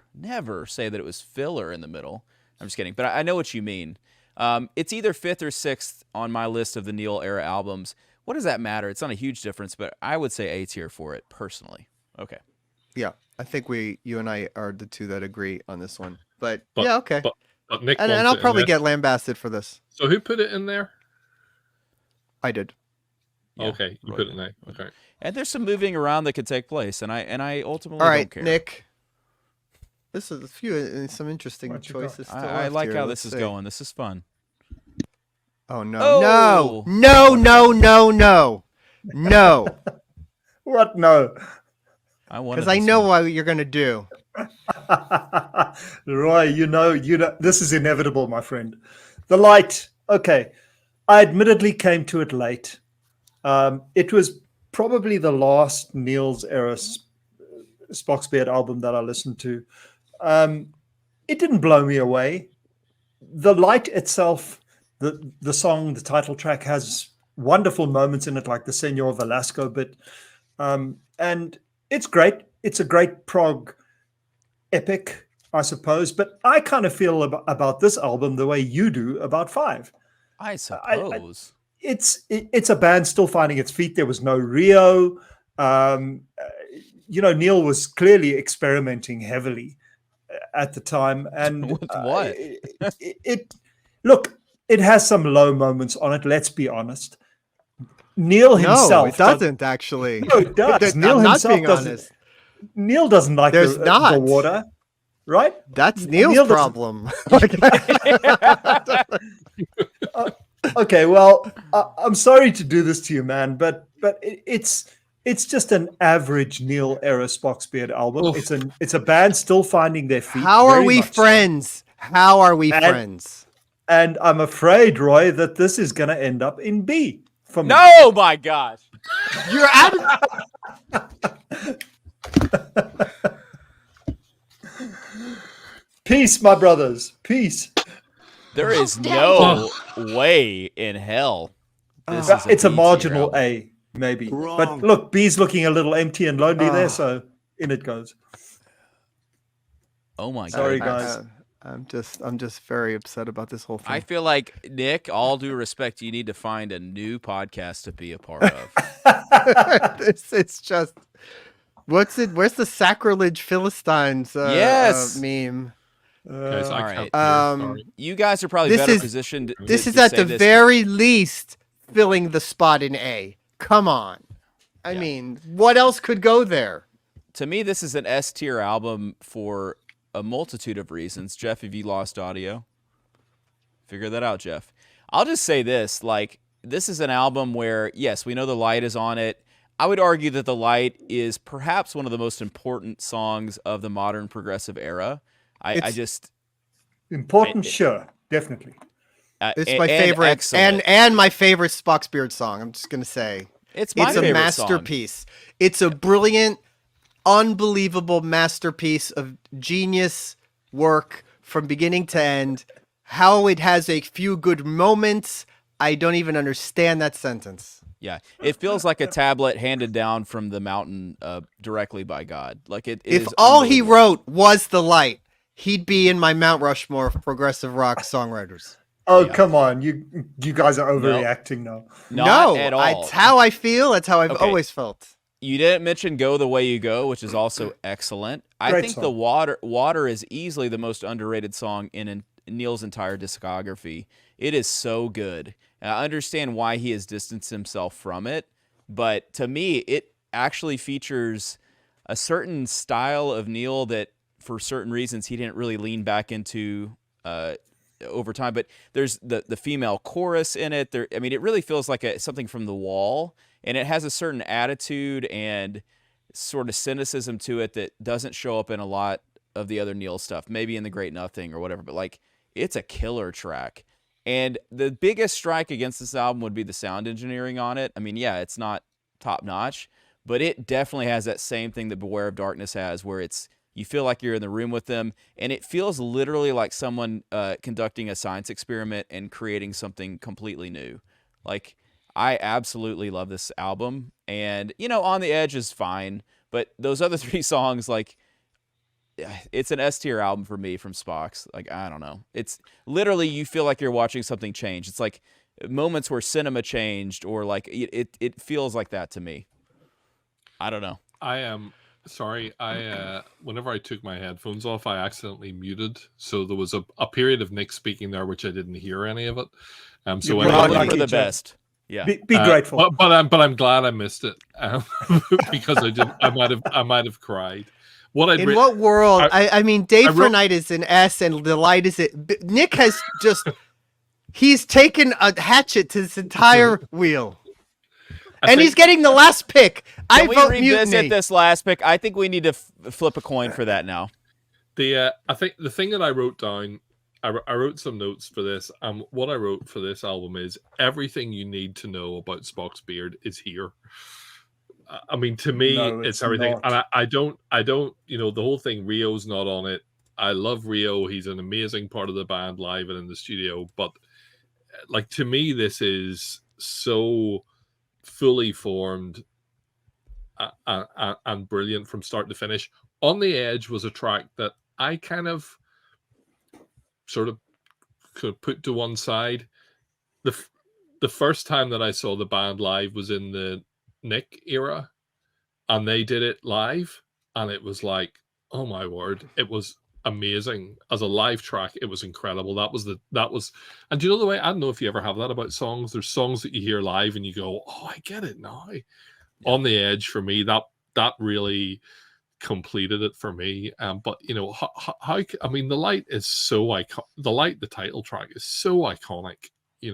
say that it was filler in the middle. I'm just kidding, but I know what you mean. It's either 5th or 6th on my list of the Neal era albums. What does that matter? It's not a huge difference, but I would say A tier for it personally. Okay. Yeah, I think you and I are the two that agree on this one. But yeah, okay. But Nick and I'll probably get lambasted for this. So who put it in there? I did. Yeah, okay, you put it in there. Okay. And there's some moving around that could take place, and I ultimately don't care. Nick. This is some interesting choices. I like how this is going. This is fun. Oh no! No! What? No. Because I know what you're gonna do. Roy, you know, this is inevitable, my friend. The Light. Okay, I admittedly came to it late. It was probably the last Neal's era Spock's Beard album that I listened to. It didn't blow me away. The Light itself, the song, the title track has wonderful moments in it, like the Senor Velasco bit, and it's great. It's a great prog epic, I suppose. But I kind of feel about this album the way you do about 5. I suppose. It's a band still finding its feet. There was no Rio. Neal was clearly experimenting heavily at the time. And with what? It has some low moments on it. Let's be honest. Neal himself. No, it doesn't actually. No, it does. Neal himself doesn't. Neal doesn't like the water, right? That's Neal's problem. Okay, well, I'm sorry to do this to you, man, but it's just an average Neal era Spock's Beard album. Oof. It's a band still finding their feet. How are we friends? How are we friends? And I'm afraid, Roy, that this is going to end up in B. No, my gosh. You're out of... Peace, my brothers. Peace. There is no way in hell. It's a marginal A, maybe. Wrong. But look, B's looking a little empty and lonely there, so in it goes. Oh my god. Sorry, guys. I'm just very upset about this whole thing. I feel like, Nick, all due respect, you need to find a new podcast to be a part of. It's just, what's it? Where's the sacrilege Philistines meme? Guys, I Alright. can't. Sorry. You guys are probably better positioned. This to is at say the very least filling the spot in A. Come on. I mean, what else could go there? To me, this is an S tier album for a multitude of reasons. Geoff, have you lost audio? Figure that out, Geoff. I'll just say this, this is an album where, yes, we know The Light is on it. I would argue that The Light is perhaps one of the most important songs of the modern progressive era. Important, sure, definitely. It's my favorite, excellent. and my favorite Spock's Beard song. I'm just gonna say, it's my a favorite masterpiece. Song. It's a brilliant, unbelievable masterpiece of genius work from beginning to end. How it has a few good moments. I don't even understand that sentence. Yeah, it feels like a tablet handed down from the mountain directly by God. If all he wrote was The Light, he'd be in my Mount Rushmore of progressive rock songwriters. Oh, come on. You guys are overreacting now. Not at all. That's how I feel. That's how I've always felt. You didn't mention Go the Way You Go, which is also excellent. I think the Water is easily the most underrated song in Neal's entire discography. It is so good. And I understand why he has distanced himself from it, But to me, it actually features a certain style of Neal that, for certain reasons, he didn't really lean back into over time. But there's the female chorus in it. I mean, it really feels like something from The Wall, and it has a certain attitude and sort of cynicism to it that doesn't show up in a lot of the other Neal stuff, maybe in The Great Nothing or whatever. But like, it's a killer track. And the biggest strike against this album would be the sound engineering on it. I mean, yeah, it's not top notch, but it definitely has that same thing that Beware of Darkness has, where you feel like you're in the room with them, and it feels literally like someone conducting a science experiment and creating something completely new. Like, I absolutely love this album, and On the Edge is fine, but those other 3 songs, like, it's an S tier album for me from Spock's. Like, I don't know. It's literally, you feel like you're watching something change. It's like moments where cinema changed, or like it feels like that to me. I don't know. I am sorry. Whenever I took my headphones off, I accidentally muted. So there was a period of Nick speaking there, which I didn't hear any of it. So You're anyway, lucky, for the Geoff. best. Yeah. Be grateful. but I'm glad I missed it because I might have cried. In what world? I mean, Day for Night is an S, and Delight is it. Nick has he's taken a hatchet to this entire wheel. And he's getting the last pick. I Can we vote revisit mutiny. this last pick? I think we need to flip a coin for that now. I think the thing that I wrote down, I wrote some notes for this. What I wrote for this album is everything you need to know about Spock's beard is here. I mean, to me, No, it's it's everything, not. and I don't, the whole thing. Rio's not on it. I love Rio. He's an amazing part of the band live and in the studio. But like, to me, this is so fully formed and brilliant from start to finish. On the Edge was a track that I kind of sort of could put to one side. The first time that I saw the band live was in the Nick era, and they did it live, and it was like, oh my word, it was amazing as a live track. It was incredible. That was and do you know the way, I don't know if you ever have that about songs. There's songs that you hear live and you go, oh, I get it now. Yeah. On the Edge, for me, that really completed it for me. But how I mean, The Light is so iconic. The Light, the title track, is so iconic. It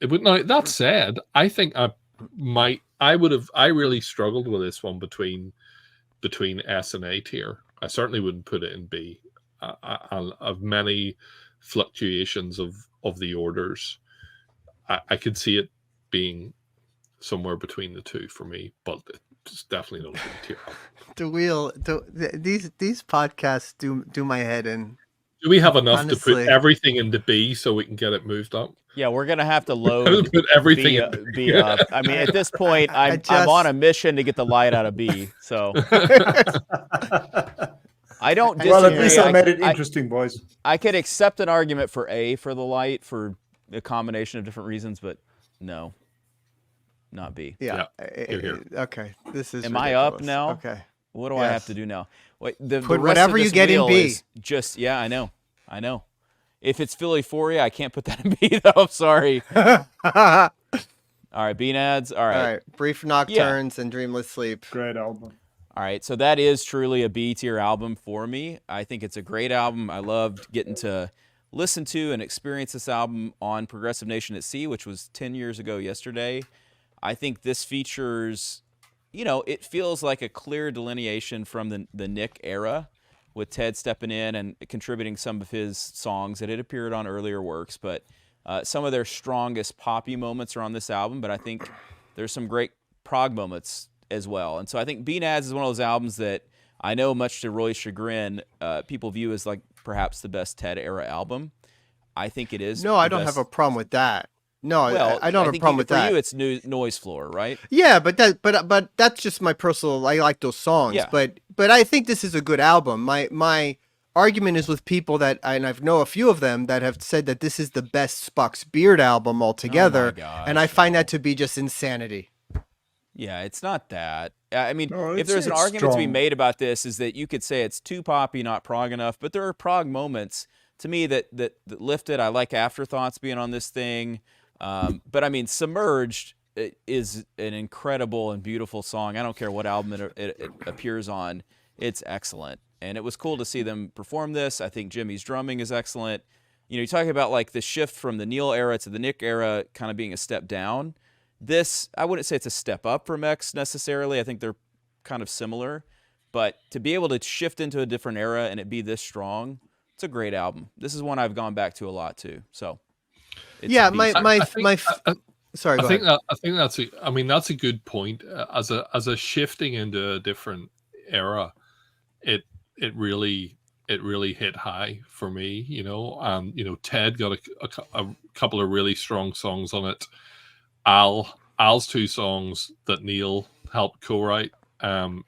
would. Now, that said, I think I really struggled with this one between S and A tier. I certainly wouldn't put it in B. Of many fluctuations of the orders, I could see it being somewhere between the two for me, but it's definitely not a B tier. The wheel. These podcasts do my head in. Do we have enough to Honestly. put everything into B so we can get it moved up? Yeah, we're gonna have to load Put everything in B up. I mean, at this point, I'm on a mission to get the light out of B. So I don't disagree. Well, at least I made it interesting, boys. I could accept an argument for A for the light for a combination of different reasons, but no, not B. Yeah. Here. Okay. This is. Am I up ridiculous. now? Okay. What do I have to do now? Wait, the Put rest whatever of you this get in wheel B. is just, yeah, I know. If it's Phillyphoria, I can't put that in B, though. I'm sorry. All right, B-Nads. All right. All right. Brief Nocturnes and Dreamless Sleep. Great album. All right, so that is truly a B-tier album for me. I think it's a great album. I loved getting to listen to and experience this album on Progressive Nation at Sea, which was 10 years ago yesterday. I think this features, it feels like a clear delineation from the Nick era, with Ted stepping in and contributing some of his songs that had appeared on earlier works. But some of their strongest poppy moments are on this album, but I think there's some great prog moments as well. And so I think B-Nads is one of those albums that I know, much to Roy's chagrin, people view as like perhaps the best Ted era album. I think it is. No, I don't have a problem with that. No, well, I don't have a problem with that. For you, it's Noise Floor, right? Yeah, but that's just my personal. I like those songs, Yeah. but I think this is a good album. My argument is with people and I know a few of them that have said that this is the best Spock's Beard album altogether, gosh, and I find that to be just insanity. Yeah, it's not that. I mean, No, if there's an it's argument to be strong. made about this, is that you could say it's too poppy, not prog enough, but there are prog moments to me that lifted. I like Afterthoughts being on this thing. But I mean, Submerged is an incredible and beautiful song. I don't care what album it appears on. It's excellent. And it was cool to see them perform this. I think Jimmy's drumming is excellent. You know, you're talking about like the shift from the Neal era to the Nick era kind of being a step down. This, I wouldn't say it's a step up from X necessarily. I think they're kind of similar. But to be able to shift into a different era and it be this strong, it's a great album. This is one I've gone back to a lot too. So, yeah, sorry. I think that's a good point. As a shifting into a different era, it really hit high for me, you know. And you know, Ted got a couple of really strong songs on it. Al's 2 songs that Neal helped co-write,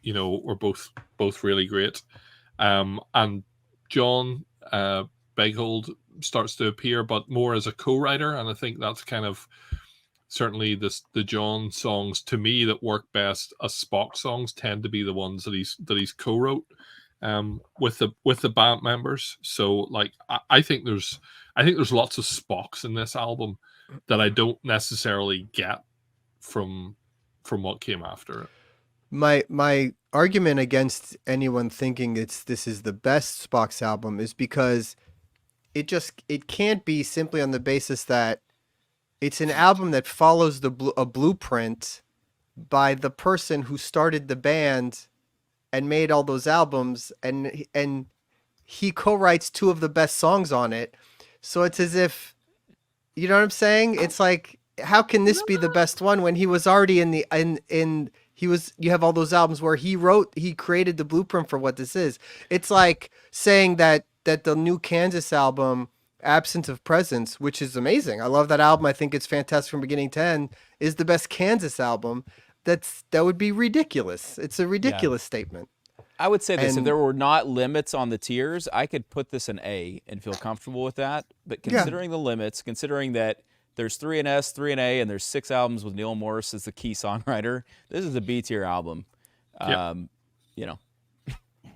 you know, were both really great. And John Beghold starts to appear, but more as a co-writer, and I think that's kind of certainly the John songs to me that work best as Spock songs tend to be the ones that he's co-wrote with the band members. So like I think there's lots of Spocks in this album that I don't necessarily get from what came after it. My argument against anyone thinking this is the best Spock's album is because it can't be simply on the basis that it's an album that follows a blueprint by the person who started the band and made all those albums, and he co-writes 2 of the best songs on it. So it's as if, you know what I'm saying? It's like, how can this be the best one when he was already you have all those albums where he created the blueprint for what this is. It's like saying that the new Kansas album, Absence of Presence, which is amazing. I love that album. I think it's fantastic from beginning to end, is the best Kansas album. That would be ridiculous. It's a ridiculous statement. I would say this, if there were not limits on the tiers, I could put this an A and feel comfortable with that. But considering the limits, considering that there's 3 in S, 3 in A, and there's 6 albums with Neal Morse as the key songwriter, this is a B tier album. You know.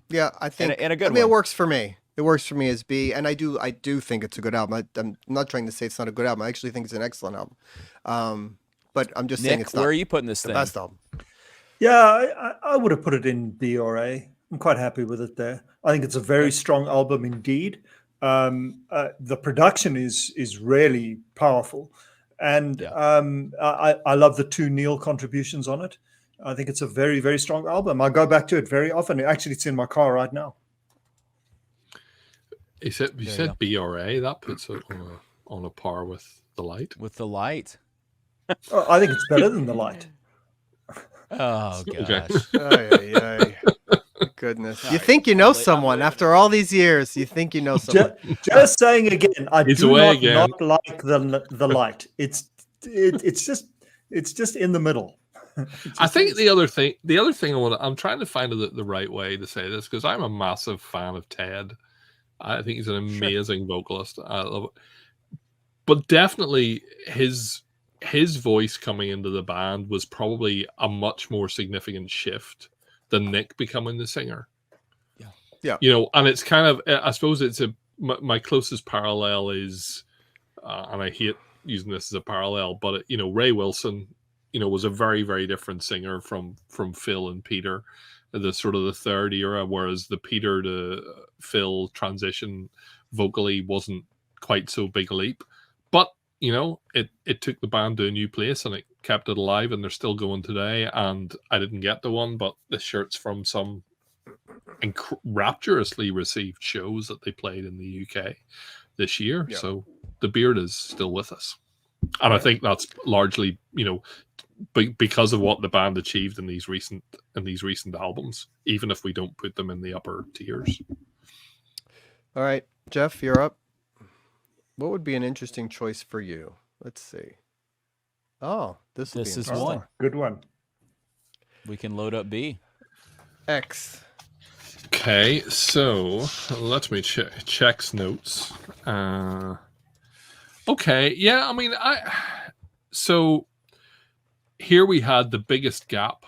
Yeah, I think and a good one. It works for me. It works for me as B, and I do think it's a good album. I'm not trying to say it's not a good album. I actually think it's an excellent album. But I'm just saying it's not. Where are you putting this the thing? best album. Yeah, I would have put it in B or A. I'm quite happy with it there. I think it's a very strong album indeed. The production is really powerful, and I love the 2 Neal contributions on it. I think it's a very, very strong album. I go back to it very often. Actually, it's in my car right now. You said B or A. That puts it on a par with The Light. With The Light. Oh, I think it's better than The Light. Oh, gosh. Okay. Goodness. You think you know someone after all these years. You think you know someone. Just saying again, I do not like the Light. It's just in the middle. I think the other thing I'm trying to find the right way to say this, because I'm a massive fan of Ted. I think he's an amazing vocalist. I love it. But definitely his voice coming into the band was probably a much more significant shift than Nick becoming the singer. Yeah. You know, and it's kind of, I suppose it's my closest parallel is, and I hate using this as a parallel, but you know, Ray Wilson, you know, was a very, very different singer from Phil and Peter, the sort of the third era, whereas the Peter to Phil transition vocally wasn't quite so big a leap. But you know, it took the band to a new place and it kept it alive, and they're still going today. And I didn't get the one, but the shirt's from some rapturously received shows that they played in the UK this year. Yeah. So the beard is still with us. And I think that's largely, you know, because of what the band achieved in these recent albums, even if we don't put them in the upper tiers. All right, Geoff, you're up. What would be an interesting choice for you? Let's see. Oh, this is one. Good one. We can load up B. X. Okay, so let me check notes. Okay, yeah, I mean, so here we had the biggest gap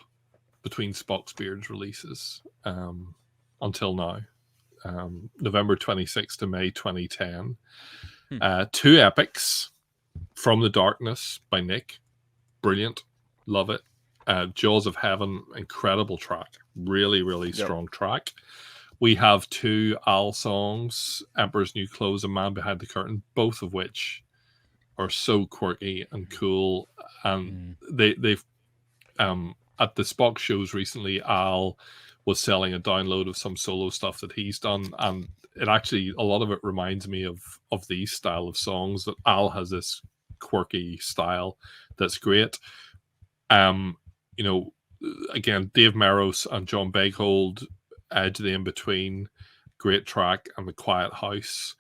between Spock's Beard's releases until now. November 26th to May 2010. Hmm. 2 epics, From the Darkness by Nick, brilliant, love it. Jaws of Heaven, incredible track, really, really strong track. We have 2 Al songs, Emperor's New Clothes and Man Behind the Curtain, both of which are so quirky and cool. And they've at the Spock shows recently, Al was selling a download of some solo stuff that he's done, and it actually, a lot of it reminds me of these style of songs. That Al has this quirky style that's great. You know, again, Dave Meros and John Beghold, Edge of the In-Between, great track, and The Quiet House,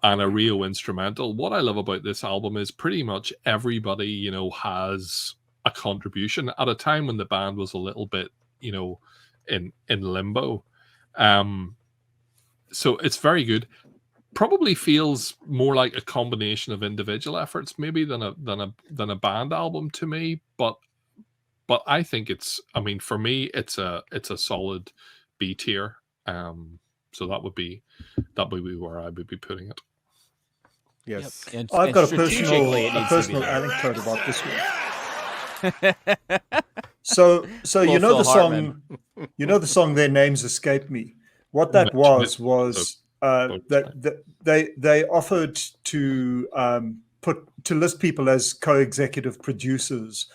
and a Rio instrumental. What I love about this album is pretty much everybody, you know, has a contribution at a time when the band was a little bit, you know, in limbo. So it's very good. Probably feels more like a combination of individual efforts maybe than a band album to me, but I think it's, I mean, for me it's a solid B tier. So that would be where I would be putting it. Yes. Yep. I've got a strategically, it needs to be personal there. anecdote about this one. So you know Phil the song, Hartman. you know the song "Their Names Escape Me." What that was that they offered to list people as co-executive producers.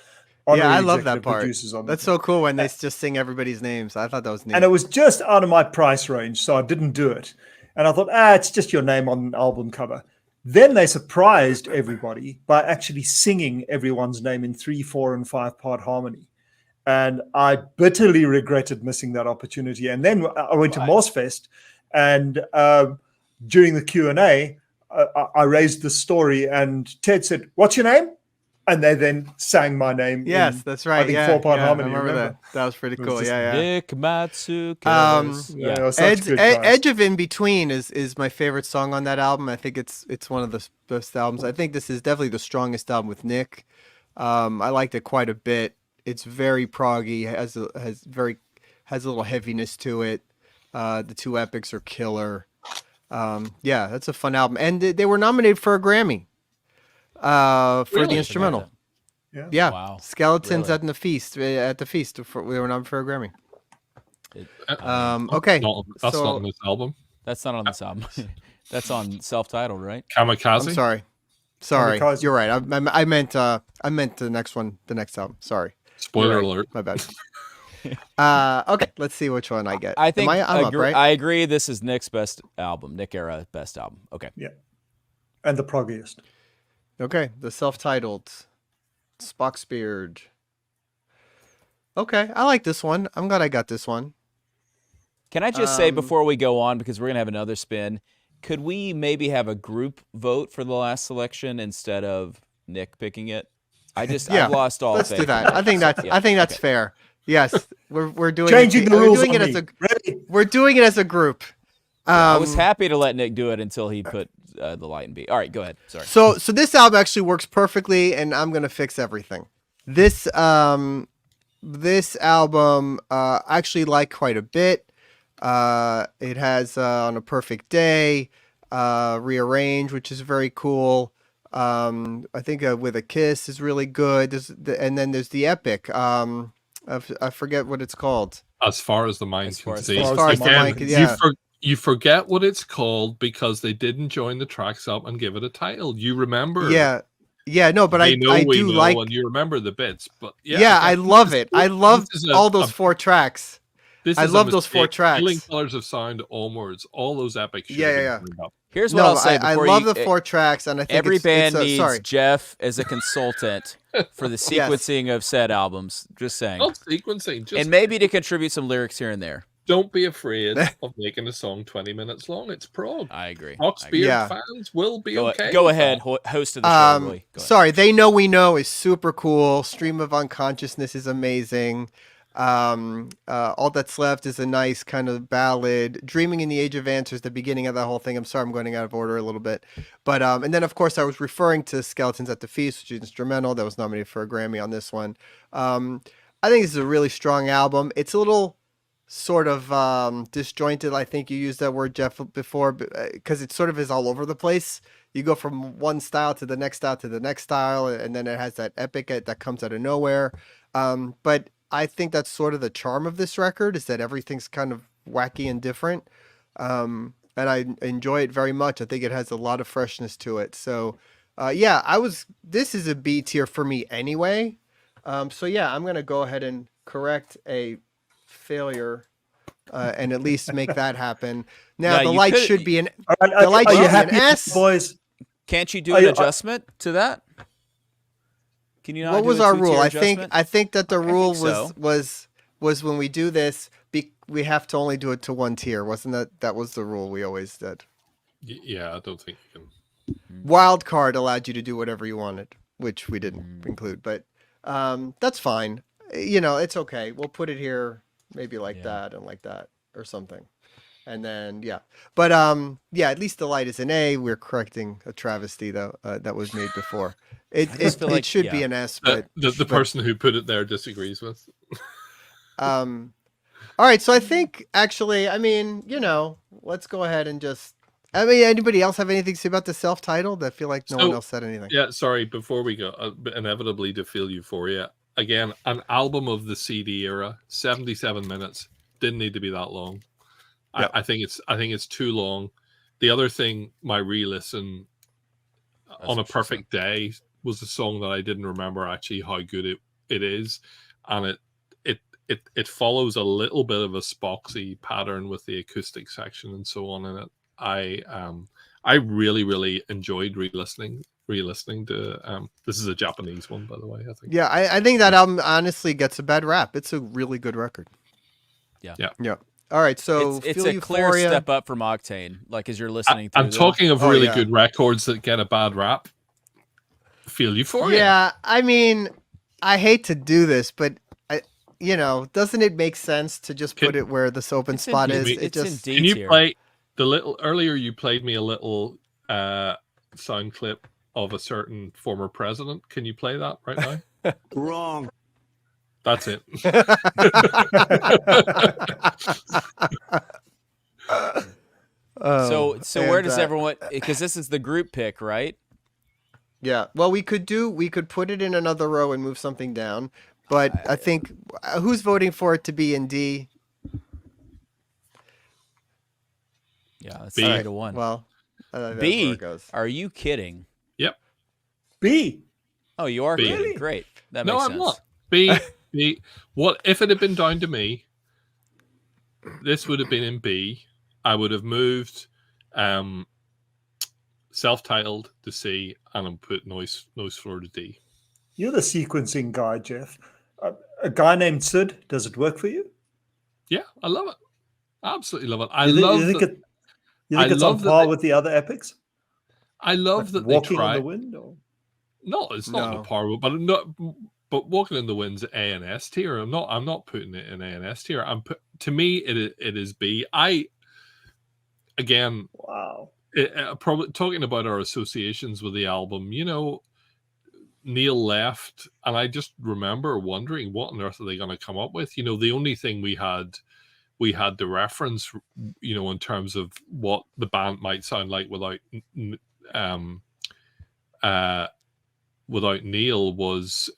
Yeah, I honorary love that executive part. producers on That's it. so cool when they just sing everybody's names. I thought that was neat. And it was just out of my price range, so I didn't do it. And I thought, it's just your name on an album cover. Then they surprised everybody by actually singing everyone's name in 3, 4, and 5-part harmony. And I bitterly regretted missing that opportunity. And then I went to Morsfest, and during the Q&A, I raised the story, and Ted said, "What's your name?" And they then sang my name. Yes, that's right. I think 4-part harmony. I remember that. That was pretty It was cool. just Yeah. Nick Matsukas. Yeah, Yeah. such good guys. Edge of In Between is my favorite song on that album. I think it's one of the best albums. I think this is definitely the strongest album with Nick. I liked it quite a bit. It's very proggy, has a little heaviness to it. The 2 epics are killer. Yeah, that's a fun album, and they were nominated for a Grammy for the Really? instrumental. Yeah. Yeah, Wow. Skeletons Really? at the Feast. They were nominated for a Grammy. It- Okay, That's so- not on this album. That's not on this album. That's on self-titled, right? Kamikaze. I'm sorry. Kamikaze. You're right. I meant the next one, the next album. Sorry. Spoiler You're right. alert. My bad. Okay, let's see which one I get. I think I'm up, right? I agree. This is Nick's best album, Nick era best album. Okay. Yeah. And the proggiest. Okay, the self-titled Spock's Beard. Okay, I like this one. I'm glad I got this one. Can I just say before we go on, because we're gonna have another spin, could we maybe have a group vote for the last selection instead of Nick picking it? Yeah, I've lost all Let's faith do that. in I think that's Yeah, I think that's okay. fair. Yes, we're doing Changing the rules We're doing on it me. as a Ready? we're doing it as a group. I was happy to let Nick do it until he put the light and beat. All right, go ahead. Sorry. So this album actually works perfectly, and I'm gonna fix everything. This album I actually like quite a bit. It has On a Perfect Day, Rearrange, which is very cool. I think With a Kiss is really good. And then there's the epic. I forget what it's called. As far as the mind As can far as see. the As far as the Again, mind can- yeah. you forget what it's called because they didn't join the tracks up and give it a title. You remember. Yeah, no, but They I know we do know, like. and you remember the bits. But Yeah, I love it. I love this is all those 4 tracks. I love those 4 tracks. Healing Colors of Sound, Onwards, all those epics. should have been turned up. Here's what No, I'll say. I before love you, the 4 tracks, and I think every band it's, needs sorry. Geoff as a consultant for the sequencing of said albums. Just saying. Not sequencing, just And maybe to contribute some lyrics here and there. don't be afraid of making a song 20 minutes long. It's prog. I agree. Fox I agree. Beard Yeah. fans will be Go, okay. go with ahead, that. host of the show, Roie. Go ahead. Sorry, They Know We Know is super cool. Stream of Unconsciousness is amazing. All That's Left is a nice kind of ballad. Dreaming in the Age of Answers, the beginning of that whole thing. I'm sorry, I'm going out of order a little bit. But and then of course I was referring to Skeletons at the Feast, which is instrumental. That was nominated for a Grammy on this one. I think this is a really strong album. It's a little sort of disjointed. I think you used that word, Geoff, before, because it sort of is all over the place. You go from one style to the next style to the next style, and then it has that epic that comes out of nowhere. But I think that's sort of the charm of this record, is that everything's kind of wacky and different. And I enjoy it very much. I think it has a lot of freshness to it. So, this is a B tier for me anyway. So yeah, I'm going to go ahead and correct a failure and at least make that happen. Now, Yeah, the you light could- should be an Are, The light are should you be an happy, S. boys? Can't you do Are an you- adjustment to that? Can you not? What do was a our two-tier rule? adjustment? I think that the I think rule so. was when we do this, we have to only do it to one tier. Wasn't that was the rule we always did? Yeah, I don't think you can. Wild card allowed you to do whatever you wanted, which we didn't include, but that's fine. It's okay. We'll put it here maybe like that and like that or something. And then but at least the light is an A. We're correcting a travesty though that was made before. just feel like- should be an S, but The person who put it there disagrees with. all right, so I think actually, I mean, let's go ahead and just. I mean, anybody else have anything to say about the self-titled? I feel like no one else said anything. Yeah, sorry. Before we go, inevitably to feel euphoria again, an album of the CD era, 77 minutes, didn't need to be that long. Yeah. I think it's too long. The other thing, my re-listen on a perfect day was a song that I didn't remember actually how good it is, and it follows a little bit of a Spocksy pattern with the acoustic section and so on in it. I really, really enjoyed re-listening to this is a Japanese one, by the way, I think. Yeah, I think that album honestly gets a bad rap. It's a really good record. Yeah. All right, so it's Feel a clear Euphoria. step up from Octane. Like as you're listening through I'm them. talking of Oh, really yeah. good records that get a bad rap. Feel Euphoria. Yeah, I mean, I hate to do this, but doesn't it make sense to just put it where this open It's in spot D- is? it's It in just D Can you tier. play the little earlier? You played me a little sound clip of a certain former president. Can you play that right now? Wrong. That's it. So where and, does everyone? Because this is the group pick, right? Yeah. Well, we could put it in another row and move something down, but I think who's voting for it to be in D? Yeah, that's B. 3-1. Well, that's where B. it goes. Are you kidding? Yep. B. Oh, you are B. kidding. Great. That No, makes I'm sense. not. B. What if it had been down to me? This would have been in B. I would have moved self-titled to C and then put noise floor to D. You're the sequencing guy, Geoff. A guy named Sid. Does it work for you? Yeah, I love it. Absolutely love it. You think it's on love that par they- with the other epics? I love that Walking they on try. the Wind. Or? No, it's not No. in a par, but Walking in the Wind's A and S tier. I'm not putting it in A and S tier. To me it is B. Again, Wow. probably talking about our associations with the album. Neal left, and I just remember wondering what on earth are they going to come up with. The only thing we had the reference, in terms of what the band might sound like without Neal was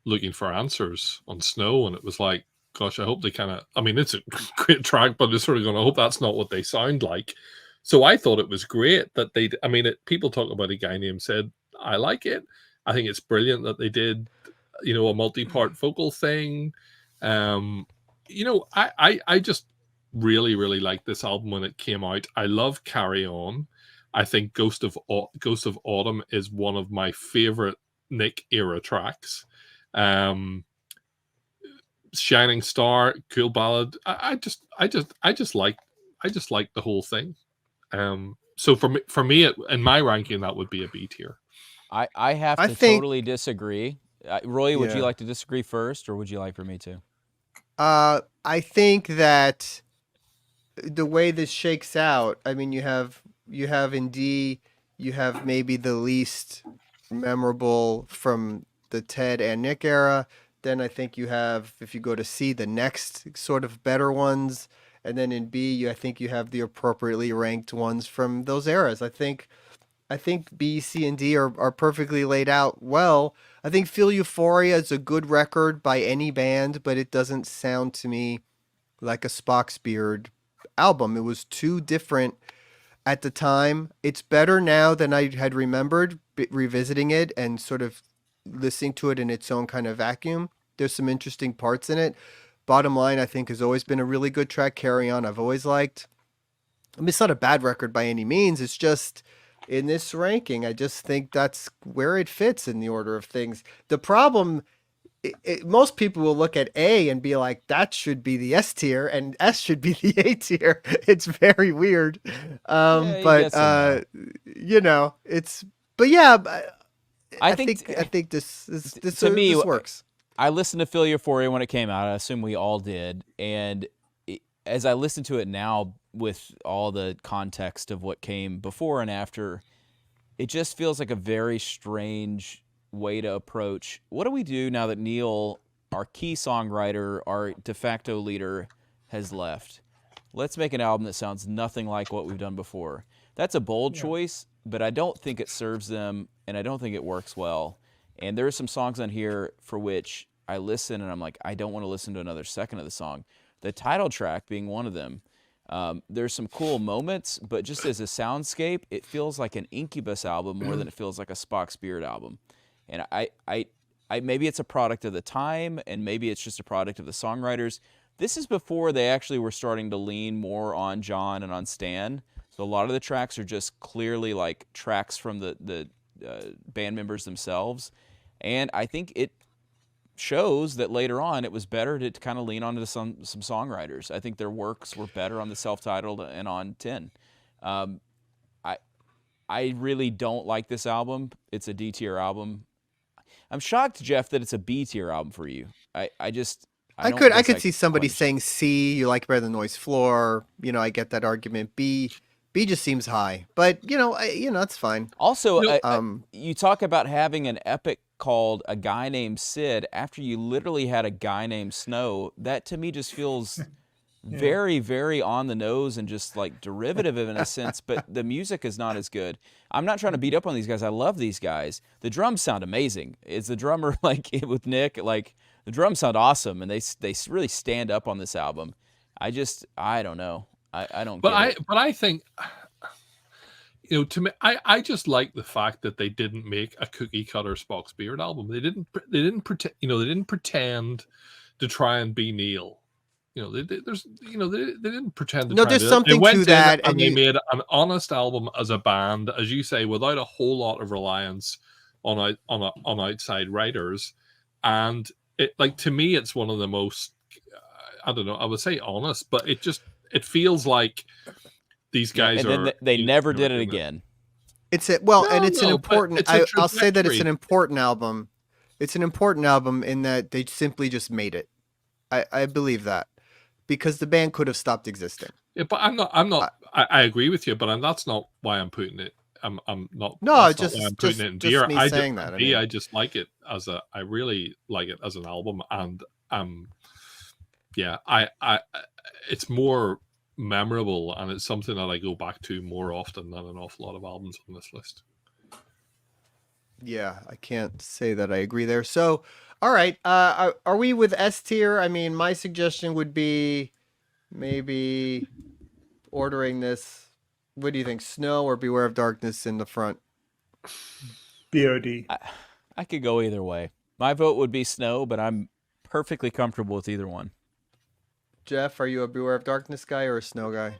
Looking for Answers on Snow, and it was like, gosh, I hope they kind of. I mean, it's a great track, but it's sort of going to hope that's not what they sound like. So I thought it was great that they. I mean, people talk about a guy named Sid. I like it. I think it's brilliant that they did, a multi-part vocal thing. I just really, really liked this album when it came out. I love Carry On. I think Ghost of Autumn is one of my favorite Nick era tracks. Shining Star, cool ballad. I just like the whole thing. So for me, in my ranking, that would be a B tier. I have to totally disagree. Roie, would you like to disagree first, or would you like for me to? I think that the way this shakes out, I mean, you have in D, you have maybe the least memorable from the Ted and Nick era. Then I think you have, if you go to C, the next sort of better ones. And then in B, I think you have the appropriately ranked ones from those eras. I think B, C, and D are perfectly laid out well. I think Feel Euphoria is a good record by any band, but it doesn't sound to me like a Spock's Beard album. It was too different at the time. It's better now than I had remembered revisiting it and sort of listening to it in its own kind of vacuum. There's some interesting parts in it. Bottom Line, I think, has always been a really good track. Carry On, I've always liked. I mean, it's not a bad record by any means. It's just in this ranking, I just think that's where it fits in the order of things. The problem, most people will look at A and be like, that should be the S tier and S should be the A tier. It's very weird. But you know, it's, but yeah, I think this to me, this works. I listened to Feel Euphoria when it came out. I assume we all did. And as I listen to it now with all the context of what came before and after, it just feels like a very strange way to approach. What do we do now that Neal, our key songwriter, our de facto leader, has left? Let's make an album that sounds nothing like what we've done before. That's a bold choice, but I don't think it serves them, and I don't think it works well. And there are some songs on here for which I listen, and I'm like, I don't want to listen to another second of the song. The title track being one of them. There's some cool moments, but just as a soundscape, it feels like an Incubus album more than it feels like a Spock's Beard album. And I maybe it's a product of the time, and maybe it's just a product of the songwriters. This is before they actually were starting to lean more on John and on Stan. So a lot of the tracks are just clearly like tracks from the band members themselves. And I think it shows that later on it was better to kind of lean onto some songwriters. I think their works were better on the self-titled and on 10. I really don't like this album. It's a D tier album. I'm shocked, Geoff, that it's a B tier album for you. I could see somebody saying C, you like better than Noise Floor. You know, I get that argument. B just seems high, but you know, it's fine. Also, you talk about having an epic called A Guy Named Sid after you literally had a guy named Snow. That to me just feels very, very on the nose and just like derivative in a sense, but the music is not as good. I'm not trying to beat up on these guys. I love these guys. The drums sound amazing. Is the drummer like with Nick? Like the drums sound awesome, and they really stand up on this album. I don't know. I don't. But I think, you know, to me, I just like the fact that they didn't make a cookie cutter Spock's Beard album. They didn't pretend to try and be Neal. You know, they didn't pretend to. No, try there's to, something to that, and they made an honest album as a band, as you say, without a whole lot of reliance on outside writers. And it, like, to me, it's one of the most, I don't know, I would say honest, but it feels like these guys they never did it again. I'll say that it's an important album. It's an important album in that they simply just made it. I believe that, because the band could have stopped existing. Yeah, but I'm not. I agree with you, but that's not why I'm putting it. I'm not. No, I'm putting it in D. I just like it I really like it as an album, and it's more memorable, and it's something that I go back to more often than an awful lot of albums on this list. Yeah, I can't say that I agree there. So, all right, are we with S tier? I mean, my suggestion would be maybe ordering this. What do you think, Snow or Beware of Darkness in the front? BOD. I could go either way. My vote would be Snow, but I'm perfectly comfortable with either one. Geoff, are you a Beware of Darkness guy or a Snow guy?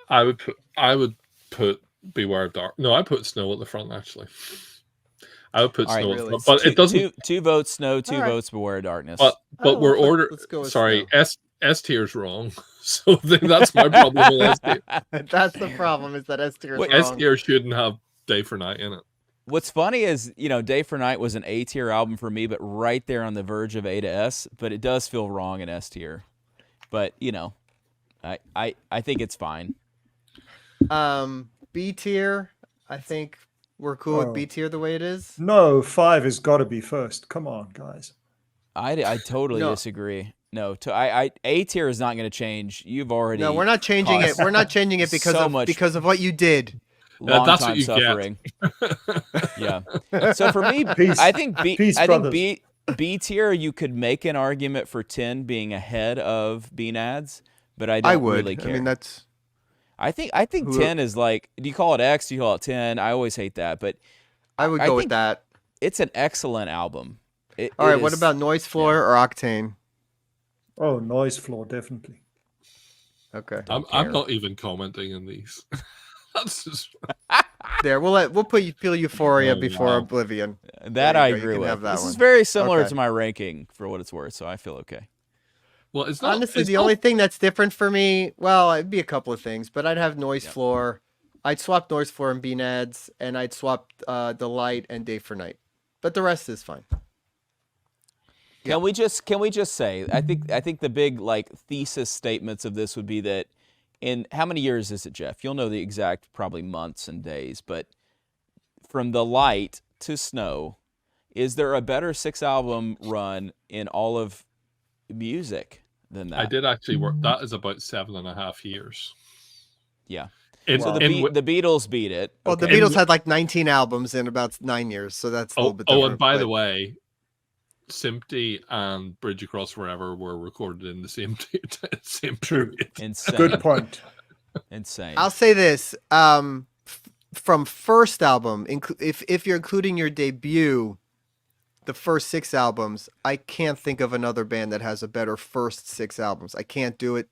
I would put Beware of Dark. No, I put Snow at the front, actually. I would put Snow at the front, but it doesn't. Two votes Snow, two votes Beware of Darkness. But we're ordered. Let's go with sorry, Snow. S tier's wrong. So that's my problem with S tier. That's the problem, is that S tier is wrong. S tier shouldn't have Day for Night in it. What's funny is, you know, Day for Night was an A tier album for me, but right there on the verge of A to S. But it does feel wrong in S tier. But you know, I think it's fine. B tier, I think we're cool with B tier the way it is. No, 5 has got to be first. Come on, guys. I totally No. disagree. No, A tier is not going to change. You've already No, we're not changing it. caused We're not changing it because so of much because of what you did. long that's what time you get. suffering. Yeah. So for me, Peace. I think Peace, brothers. B tier, you could make an argument for 10 being ahead of Beanads, but I I don't would. really care. I mean, that's I think 10 is like, do you call it X? Do you call it 10? I always hate that, but I would go with think that. it's an excellent album. All right. What about Noise Floor or Octane? Oh, Noise Floor, definitely. Okay. I'm not even commenting on these. That's just There, we'll peel Euphoria Oh, before wow. Oblivion. that? There you I go, you agree can with. have that This one. is very similar Okay. to my ranking for what it's worth, so I feel okay. well, it's not Honestly, it's the not- only thing that's different for me, well, it'd be a couple of things, but I'd have Noise Floor. I'd swap Noise Floor and Beanads, and I'd swap Delight and Day for Night. But the rest is fine. Can we just say I think the big like thesis statements of this would be that in how many years is it, Geoff? You'll know the exact probably months and days, but from the light to snow, is there a better 6-album run in all of music than that? I did actually work. That is about 7.5 years. Yeah. In, So the in, Beatles beat it. Well, the Okay. Beatles had like 19 albums in about 9 years, so that's a little bit different. and by the but- way, Sympathy and Bridge Across Forever were recorded in the same period. Insane. Good point. Insane. I'll say this: from first album, if you're including your debut, the first 6 albums, I can't think of another band that has a better first 6 albums. I can't do it.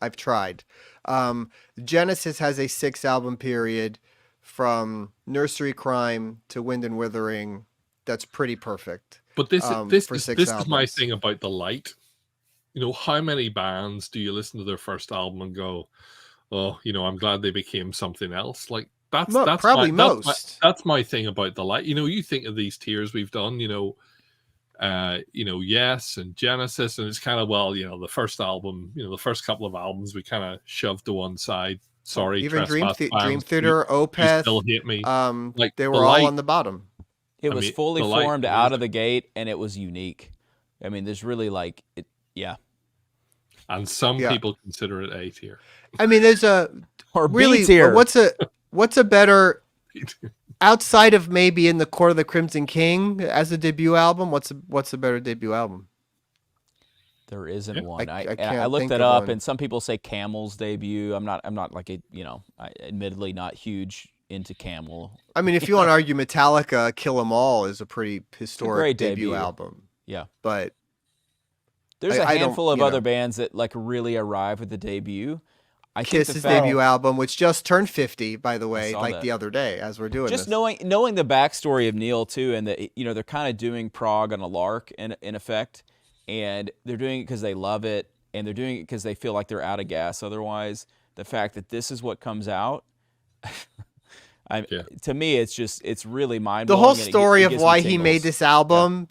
I've tried. Genesis has a 6-album period from Nursery Crime to Wind and Withering. That's pretty perfect. But this for is 6 this is my albums. thing about the light. You know, how many bands do you listen to their first album and go, "Oh, you know, I'm glad they became something else"? Like that's probably my, most. That's my thing about the light. You know, you think of these tiers we've done. Yes, and Genesis, and it's kind of the first album. You know, the first couple of albums we kind of shoved to one side. Sorry, Even Dream Trespass fans, Theater, you Opeth, still hate me. Like they the were all light- on the bottom. It was mean, fully the light formed is- out of the gate, and it was unique. I mean, there's really like it. Yeah. and some Yeah. people consider it A tier. I mean, there's a Or really B tier. what's a better outside of maybe In the Court of the Crimson King as a debut album? What's a better debut album? There isn't Yeah. one. I I can't looked think that of up, one. and some people say Camel's debut. I'm not like admittedly not huge into Camel. I mean, if you want to argue Metallica, Kill 'Em All is a pretty historic great debut debut. album. Yeah. But There's I a don't- handful of you other know. bands that like really arrive with the debut. I think Kiss's the fact, debut album, which just turned 50, by the way, saw like that. the other day as we're doing just this. knowing the backstory of Neal too, and that they're kind of doing prog on a lark in effect, and they're doing it because they love it, and they're doing it because they feel like they're out of gas otherwise. The fact that this is what comes out, to me, it's really mind The blowing. whole story of why he made this album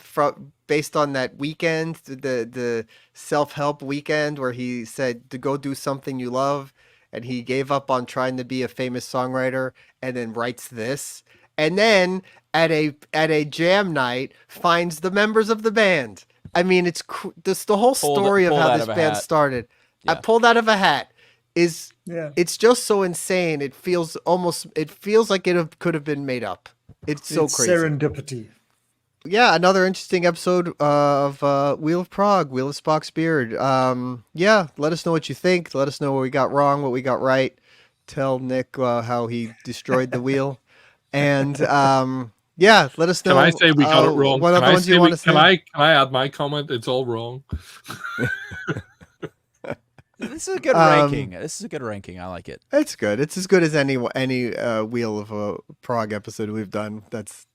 based on that weekend, the self-help weekend where he said to go do something you love, and he gave up on trying to be a famous songwriter and then writes this, and then at a jam night finds the members of the band. I mean, it's the whole story of pulled how out this of a band hat. started. I Yeah. pulled out of a hat. Yeah. It's just so insane. It feels like could have been made up. It's so It's crazy. serendipity. Yeah, another interesting episode of Wheel of Prog, Wheel of Spock's Beard. Yeah, let us know what you think. Let us know what we got wrong, what we got right. Tell Nick how he destroyed the wheel. And yeah, let us know. Can I say we got it wrong? What Can other I ones say you want to say? Can I add my comment? It's all wrong. This is a good ranking. This is a good ranking. I like it. It's good. It's as good as any Wheel of Prog episode we've done. That's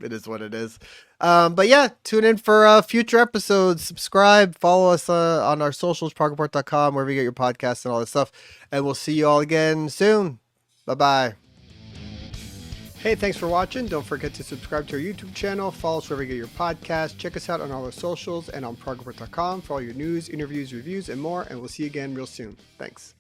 it is what it is. But yeah, tune in for future episodes. Subscribe, follow us on our socials, progreport.com, wherever you get your podcasts and all that stuff. And we'll see you all again soon. Bye-bye. Hey, thanks for watching. Don't forget to subscribe to our YouTube channel. Follow us wherever you get your podcast. Check us out on all our socials and on progreport.com for all your news, interviews, reviews, and more. And we'll see you again real soon. Thanks.